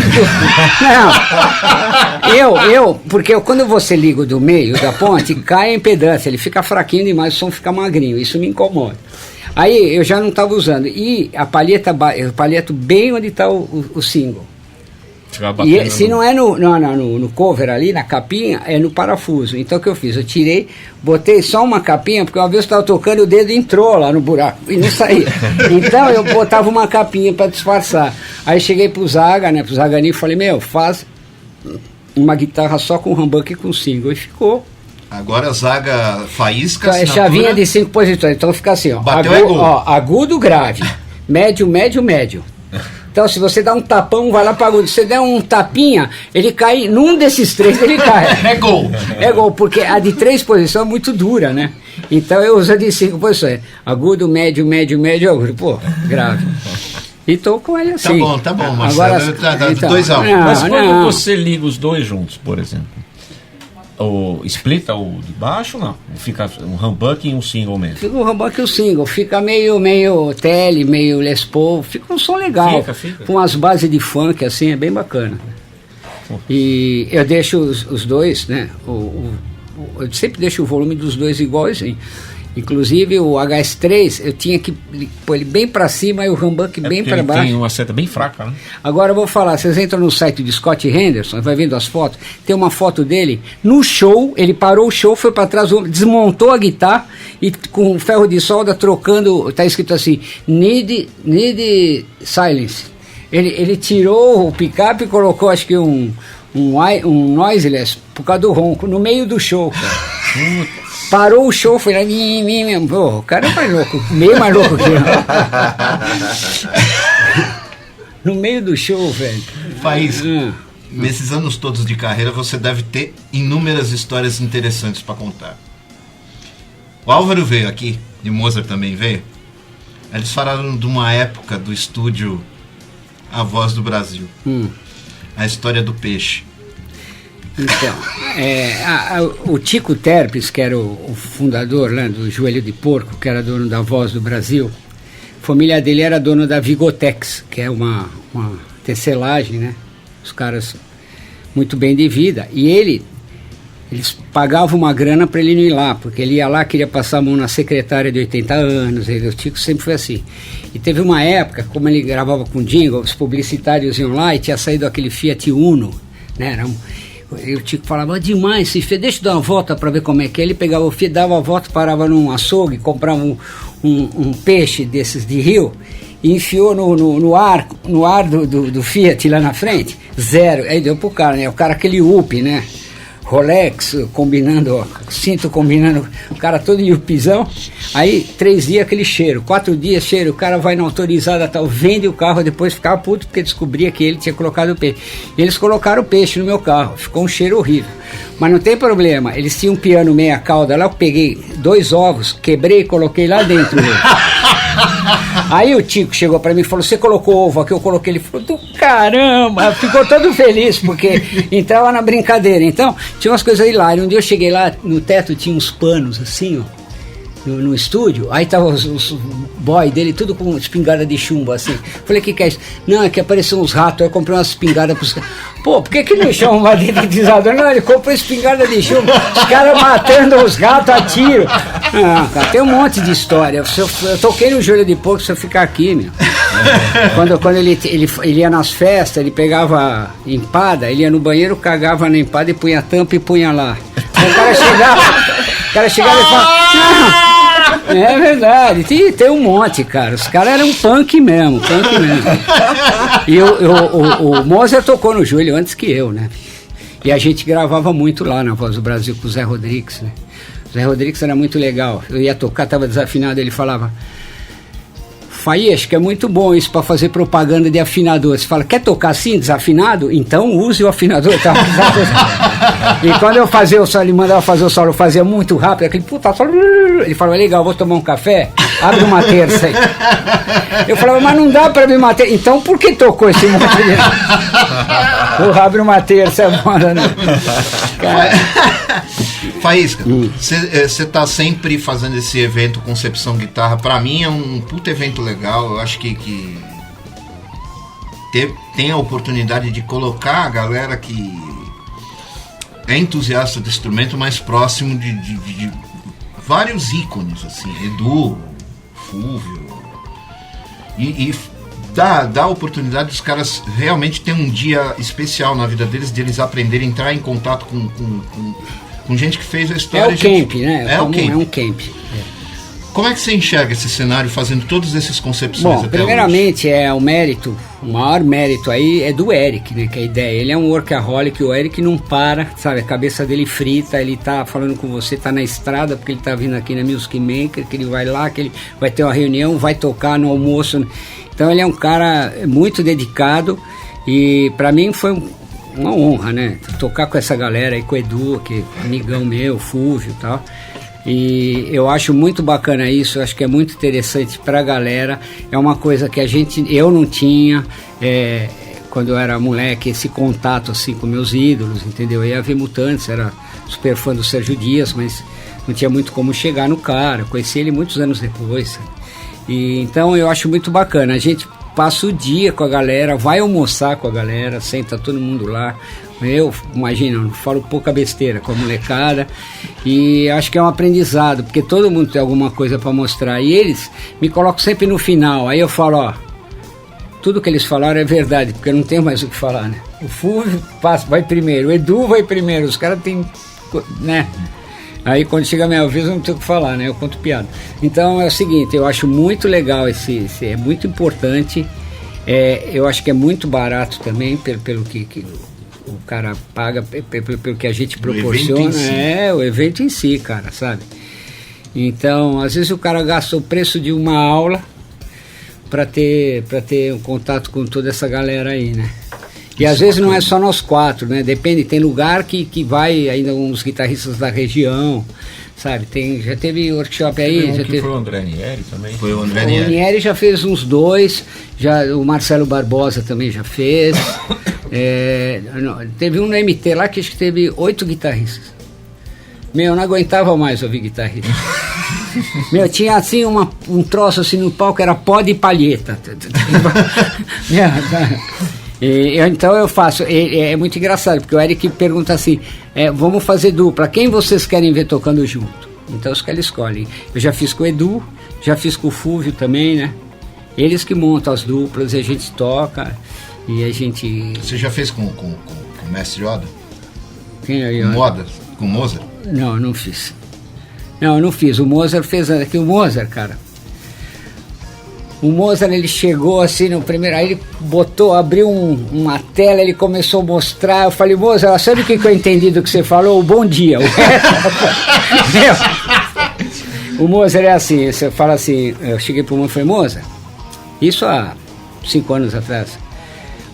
Não, porque quando você liga o do meio, da ponte, cai a impedância, ele fica fraquinho demais, o som fica magrinho, isso me incomoda. Aí eu já não estava usando, e a palheta, eu palheto bem onde está o single. E se não é no cover ali, na capinha, é no parafuso. Então o que eu fiz? Eu tirei, botei só uma capinha, porque uma vez eu estava tocando, o dedo entrou lá no buraco e não saía. Então eu botava uma capinha para disfarçar. Aí cheguei pro Zaga, né, pro Zagani, e falei, faz uma guitarra só com humbucker e com single. E ficou. Agora a Zaga faísca, chavinha de 5 positores, então fica assim, ó. Agudo, grave, médio, médio, médio. Então se você dá um tapão, vai lá para agudo. Se você der um tapinha, ele cai, num desses 3 ele cai. É gol. É gol, porque a de 3 posições é muito dura, né? Então eu uso a de 5 posições. Agudo, médio, médio, médio, agudo. Pô, grave. E tô com ele assim. Tá bom, Marcelo. Agora, tá 2 a 1. Mas quando você liga os dois juntos, por exemplo, ou splita o de baixo, não? Fica um humbucker e um single mesmo? Fica um humbucker e um single, fica meio tele, meio Les Paul, fica um som legal, fica. Com as bases de funk, assim, é bem bacana. E eu deixo os dois, né, eu sempre deixo o volume dos dois iguais, assim. Inclusive o HS3 eu tinha que pôr ele bem para cima e o humbuck bem para baixo. Tem uma seta bem fraca, né? Agora eu vou falar, vocês entram no site de Scott Henderson, vai vendo as fotos, tem uma foto dele no show, ele parou o show, foi para trás, desmontou a guitarra e com ferro de solda trocando, tá escrito assim, need silence. Ele tirou o picape e colocou acho que um noiseless por causa do ronco, no meio do show, cara. Parou o show, foi lá, o cara é mais louco, meio mais louco que eu. No meio do show, velho. Faísca, nesses anos todos de carreira, você deve ter inúmeras histórias interessantes para contar. O Álvaro veio aqui, e Mozart também veio. Eles falaram de uma época do estúdio A Voz do Brasil. A história do peixe. Então, o Tico Terpes, que era o fundador lá do Joelho de Porco, que era dono da Voz do Brasil, a família dele era dono da Vigotex, que é uma tecelagem, né? Os caras muito bem de vida. E eles pagavam uma grana para ele não ir lá, porque ele ia lá, queria passar a mão na secretária de 80 anos, o Tico sempre foi assim. E teve uma época, como ele gravava com jingle, os publicitários iam lá e tinha saído aquele Fiat Uno, né? E o Tico falava, demais, deixa eu dar uma volta para ver como é que é. Ele pegava o Fiat, dava a volta, parava num açougue, comprava um peixe desses de rio e enfiou no ar do Fiat lá na frente, zero. Aí deu pro cara, né? O cara aquele UP, né? Rolex, combinando, cinto combinando, o cara todo em upizão. Aí 3 dias aquele cheiro, 4 dias cheiro, o cara vai na autorizada tal, vende o carro, depois ficava puto porque descobria que ele tinha colocado o peixe. E eles colocaram o peixe no meu carro, ficou um cheiro horrível. Mas não tem problema, eles tinham um piano meia cauda lá, eu peguei 2 ovos, quebrei e coloquei lá dentro dele. Aí o Tico chegou pra mim e falou, você colocou ovo aqui? Eu coloquei. Ele falou, do caramba, ficou todo feliz, porque entrava na brincadeira. Então, tinha umas coisas hilárias. Um dia eu cheguei lá, no teto tinha uns panos assim, ó, no estúdio, aí tava os boy dele, tudo com espingarda de chumbo, assim. Falei, o que é isso? Não, é que apareceu uns ratos, aí eu comprei umas espingardas pros caras. Pô, por que não chama uma dedetizador? Não, ele comprou espingarda de chumbo, os caras matando os gatos a tiro. Ah, cara, tem um monte de história. Eu toquei no Joelho de Porco se eu ficar aqui, meu. Quando ele ia nas festas, ele pegava empada, ele ia no banheiro, cagava na empada e punha a tampa e punha lá. Aí o cara chegava e falava, é verdade, tem um monte, cara. Os caras eram punk mesmo. E o Mozart tocou no Joelho antes que eu, né? E a gente gravava muito lá na Voz do Brasil com o Zé Rodrigues, né? O Zé Rodrigues era muito legal. Eu ia tocar, tava desafinado, ele falava, Faísca, é muito bom isso para fazer propaganda de afinador. Você fala, quer tocar assim, desafinado? Então use o afinador. E quando eu fazia o solo, ele mandava fazer o solo, eu fazia muito rápido, aquele puta solo. Ele falava, legal, vou tomar um café, abre uma terça aí. Eu falava, mas não dá para abrir uma terça. Então por que tocou esse monte de... Vou abrir uma terça, é moda, né? Faísca, você tá sempre fazendo esse evento Concepção Guitarra. Pra mim é um puta evento legal. Eu acho que tem a oportunidade de colocar a galera que é entusiasta do instrumento mais próximo de vários ícones, assim, Edu, Fúvio, e dá a oportunidade dos caras realmente ter um dia especial na vida deles, de eles aprenderem a entrar em contato com gente que fez a história. É o camp, né? É um camp. Como é que você enxerga esse cenário fazendo todas essas concepções? Bom, primeiramente o maior mérito aí é do Eric, né? Que é a ideia. Ele é um workaholic, o Eric não para, sabe? A cabeça dele frita, ele tá falando com você, tá na estrada, porque ele tá vindo aqui na Music Maker, que ele vai lá, que ele vai ter uma reunião, vai tocar no almoço. Então ele é um cara muito dedicado e pra mim foi uma honra, né? Tocar com essa galera aí, com o Edu, que é amigão meu, Fúvio e tal. E eu acho muito bacana isso, eu acho que é muito interessante pra galera. É uma coisa que eu não tinha quando eu era moleque, esse contato assim com meus ídolos, entendeu? Eu ia ver Mutantes, era super fã do Sérgio Dias, mas não tinha muito como chegar no cara. Conheci ele muitos anos depois. E então eu acho muito bacana. A gente passa o dia com a galera, vai almoçar com a galera, senta todo mundo lá. Eu, imagina, eu falo pouca besteira com a molecada, e acho que é um aprendizado, porque todo mundo tem alguma coisa para mostrar, e eles me colocam sempre no final. Aí eu falo, ó, tudo que eles falaram é verdade, porque eu não tenho mais o que falar, né? O Fúvio vai primeiro, o Edu vai primeiro, os caras têm, né? Aí quando chega a minha vez eu não tenho o que falar, né? Eu conto piada. Então é o seguinte, eu acho muito legal esse é muito importante. Eu acho que é muito barato também, pelo que o cara paga, pelo que a gente proporciona. O evento em si, cara, sabe? Então, às vezes o cara gasta o preço de uma aula para ter um contato com toda essa galera aí, né? E às vezes não é só nós 4, né? Depende, tem lugar que vai ainda uns guitarristas da região, sabe? Já teve workshop aí. Foi o André Nieri também. Foi o André Nieri. O Nieri já fez uns 2, o Marcelo Barbosa também já fez. Teve um no MT lá que acho que teve 8 guitarristas. Eu não aguentava mais ouvir guitarrista. Tinha assim um troço assim no palco, era pó de palheta. Então eu faço, é muito engraçado, porque o Eric pergunta assim, vamos fazer dupla, quem vocês querem ver tocando junto? Então os caras escolhem. Eu já fiz com o Edu, já fiz com o Fúvio também, né? Eles que montam as duplas e a gente toca, e a gente... Você já fez com o Mestre Yoda? Quem é Yoda? Com o Mozart? Não fiz. Não, eu não fiz. O Mozart fez aqui. O Mozart, cara. O Mozart, ele chegou assim no primeiro. Aí ele abriu uma tela, ele começou a mostrar. Eu falei, Mozart, sabe o que eu entendi do que você falou? O bom dia. O Mozart é assim, você fala assim. Eu cheguei pro Mozart e falei, Mozart, isso há 5 anos atrás.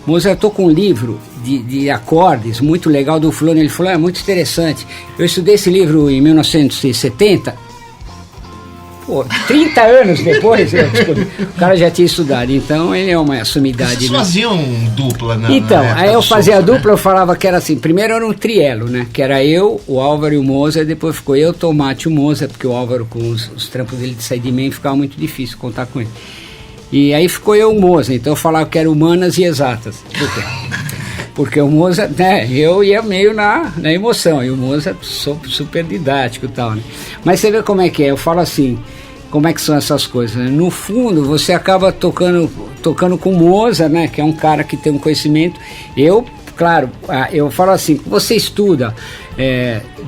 Mozart, eu tô com um livro de acordes muito legal do fulano. Ele falou, é muito interessante. Eu estudei esse livro em 1970. Pô, 30 anos depois, o cara já tinha estudado. Então ele é uma sumidade. Vocês faziam dupla, né? Então, aí eu fazia a dupla, eu falava que era assim. Primeiro era um trielo, né? Que era eu, o Álvaro e o Mozart. Depois ficou eu, Tomate e o Mozart, porque o Álvaro, com os trampos dele de sideman, ficava muito difícil contar com ele. E aí ficou eu e o Mozart. Então eu falava que era humanas e exatas. Por quê? Porque o Mozart, né, eu ia meio na emoção, e o Mozart super didático e tal, né? Mas você vê como é que é, eu falo assim, como é que são essas coisas, né? No fundo, você acaba tocando com o Mozart, né, que é um cara que tem um conhecimento. Claro, eu falo assim, você estuda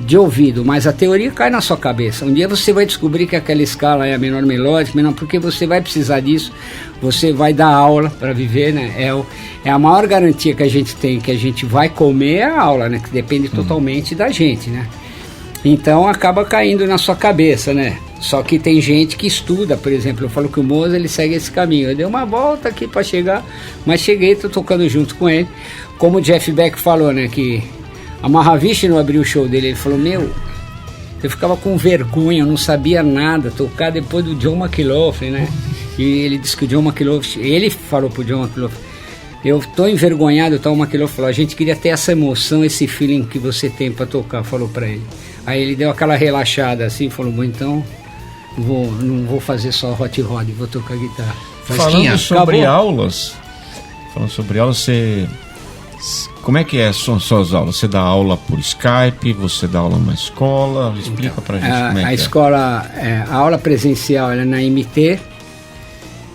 de ouvido, mas a teoria cai na sua cabeça. Um dia você vai descobrir que aquela escala é a menor melódica, porque você vai precisar disso, você vai dar aula para viver, né? É a maior garantia que a gente tem, que a gente vai comer a aula, né? Que depende totalmente da gente, né? Então acaba caindo na sua cabeça, né? Só que tem gente que estuda, por exemplo, eu falo que o Mozart, ele segue esse caminho. Eu dei uma volta aqui para chegar, mas cheguei, tô tocando junto com ele. Como o Jeff Beck falou, né, que a Mahavishnu não abriu o show dele, ele falou, eu ficava com vergonha, eu não sabia nada, tocar depois do John McLaughlin, né? E ele disse que o John McLaughlin, ele falou pro John McLaughlin, eu tô envergonhado, o McLaughlin falou, a gente queria ter essa emoção, esse feeling que você tem para tocar, falou para ele. Aí ele deu aquela relaxada assim, falou, bom, então não vou fazer só hot rod, vou tocar guitarra. Falando sobre aulas, como é que são suas aulas? Você dá aula por Skype, você dá aula na escola? Explica pra gente como é que a escola, a aula presencial ela é na MT,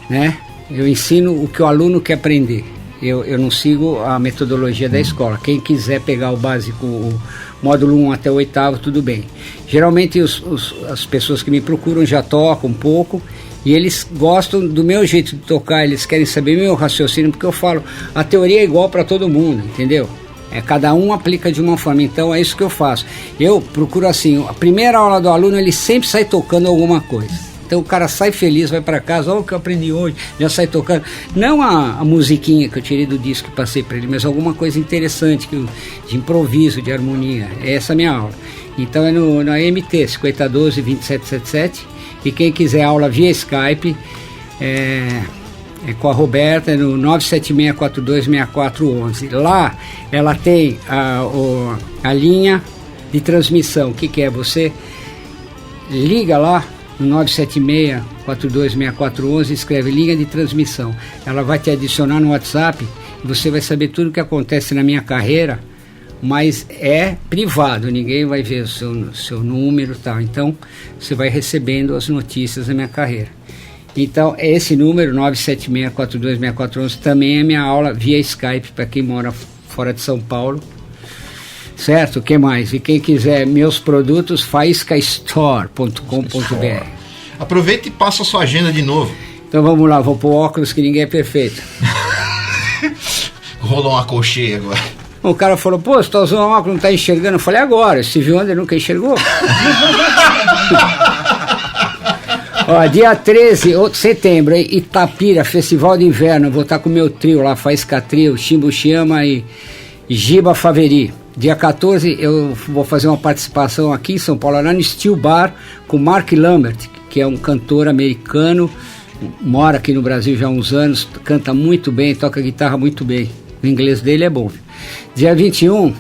né? Eu ensino o que o aluno quer aprender. Eu não sigo a metodologia da escola. Quem quiser pegar o básico, o módulo 1 até o 8º, tudo bem. Geralmente as pessoas que me procuram já tocam um pouco e eles gostam do meu jeito de tocar, eles querem saber meu raciocínio, porque eu falo, a teoria é igual para todo mundo, entendeu? Cada um aplica de uma forma, então é isso que eu faço. Eu procuro assim, a primeira aula do aluno, ele sempre sai tocando alguma coisa. Então o cara sai feliz, vai para casa, olha o que eu aprendi hoje, já sai tocando. Não a musiquinha que eu tirei do disco que passei para ele, mas alguma coisa interessante, de improviso, de harmonia. Essa é a minha aula. Então é na MT, 5012-2777. E quem quiser aula via Skype, é com a Roberta, no 976426411. Lá ela tem a linha de transmissão. O que é? Você liga lá no 976-426411, escreve linha de transmissão. Ela vai te adicionar no WhatsApp e você vai saber tudo o que acontece na minha carreira, mas é privado, ninguém vai ver o seu número e tal. Então, você vai recebendo as notícias da minha carreira. Então, esse número, 976-426411, também é minha aula via Skype, para quem mora fora de São Paulo. Certo? O que mais? E quem quiser meus produtos, faiscastore.com.br. Aproveita e passa a sua agenda de novo. Então vamos lá, vou pôr óculos que ninguém é perfeito. Rolou uma colcheia agora. O cara falou, pô, você tá usando óculos, não tá enxergando? Eu falei, agora, você viu onde ele nunca enxergou? Ó, dia 13 de setembro, Itapira, Festival de Inverno, eu vou estar com o meu trio lá, Faísca Trio, Chimbo Chama e Giba Faveri. Dia 14 eu vou fazer uma participação aqui em São Paulo, lá no Steel Bar, com Mark Lambert, que é um cantor americano, mora aqui no Brasil já há uns anos, canta muito bem, toca guitarra muito bem. O inglês dele é bom. Dia 21,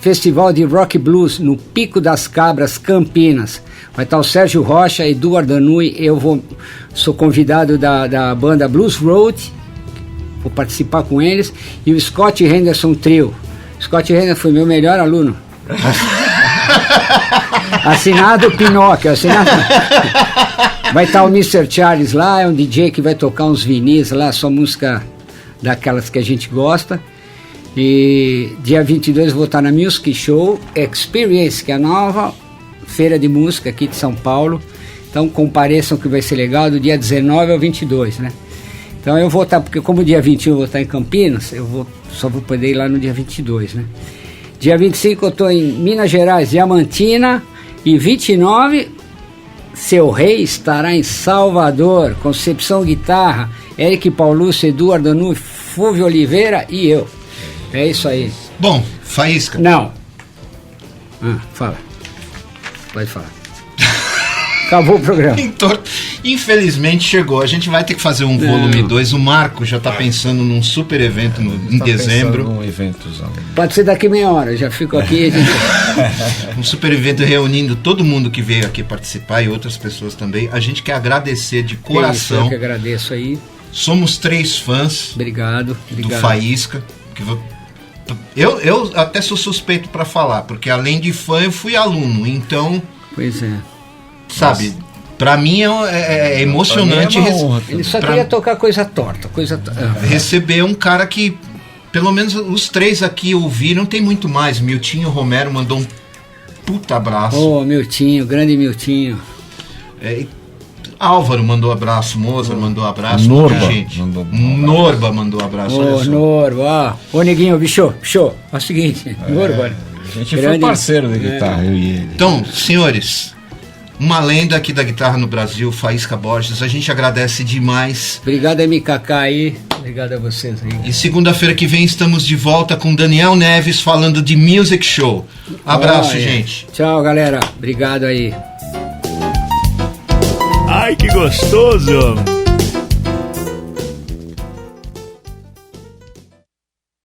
Festival de Rock Blues, no Pico das Cabras, Campinas. Vai estar o Sérgio Rocha, Eduardo Danui, sou convidado da banda Blues Road, vou participar com eles, e o Scott Henderson Trio. Scott Henderson foi meu melhor aluno. Assinado Pinóquio, assinado. Vai estar o Mr. Charles lá, é um DJ que vai tocar uns vinis lá, só música daquelas que a gente gosta. E dia 22 vou estar na Music Show Experience, que é a nova feira de música aqui de São Paulo. Então compareçam que vai ser legal, do dia 19 ao 22, né? Então eu vou estar, porque como dia 21 eu vou estar em Campinas, só vou poder ir lá no dia 22, né? Dia 25 eu estou em Minas Gerais, Diamantina, e 29, Seu Rei estará em Salvador, Concepção Guitarra, Eric Paulucci, Eduardo Danui, Fúvio Oliveira e eu. É isso aí. Bom, Faísca. Não. Fala. Pode falar. Acabou o programa. Infelizmente chegou. A gente vai ter que fazer um volume 2. O Marco já está pensando num super evento em dezembro. Um eventozão. Pode ser daqui meia hora, eu já fico aqui. Um super evento reunindo todo mundo que veio aqui participar e outras pessoas também. A gente quer agradecer de coração. Eu que agradeço aí. Somos 3 fãs. Obrigado. Do Faísca. Eu até sou suspeito para falar, porque além de fã eu fui aluno. Então. Pois é. Sabe, pra mim é emocionante. Ele só queria tocar coisa torta. Receber um cara que, pelo menos os 3 aqui ouviram, tem muito mais. Miltinho Romero mandou um puta abraço. Ô, Miltinho, grande Miltinho. Álvaro mandou abraço, Mozart mandou abraço. Norba gente. Norba mandou abraço. Ô, Norba, ó. Ô, Neguinho, bicho. É o seguinte, Norba. A gente foi parceiro de guitarra, eu e ele. Então, senhores, uma lenda aqui da guitarra no Brasil, Faísca Borges, a gente agradece demais. Obrigado, MKK aí, obrigado a vocês aí. E segunda-feira que vem estamos de volta com Daniel Neves falando de Music Show. Abraço, gente. Tchau, galera, obrigado aí. Ai, que gostoso!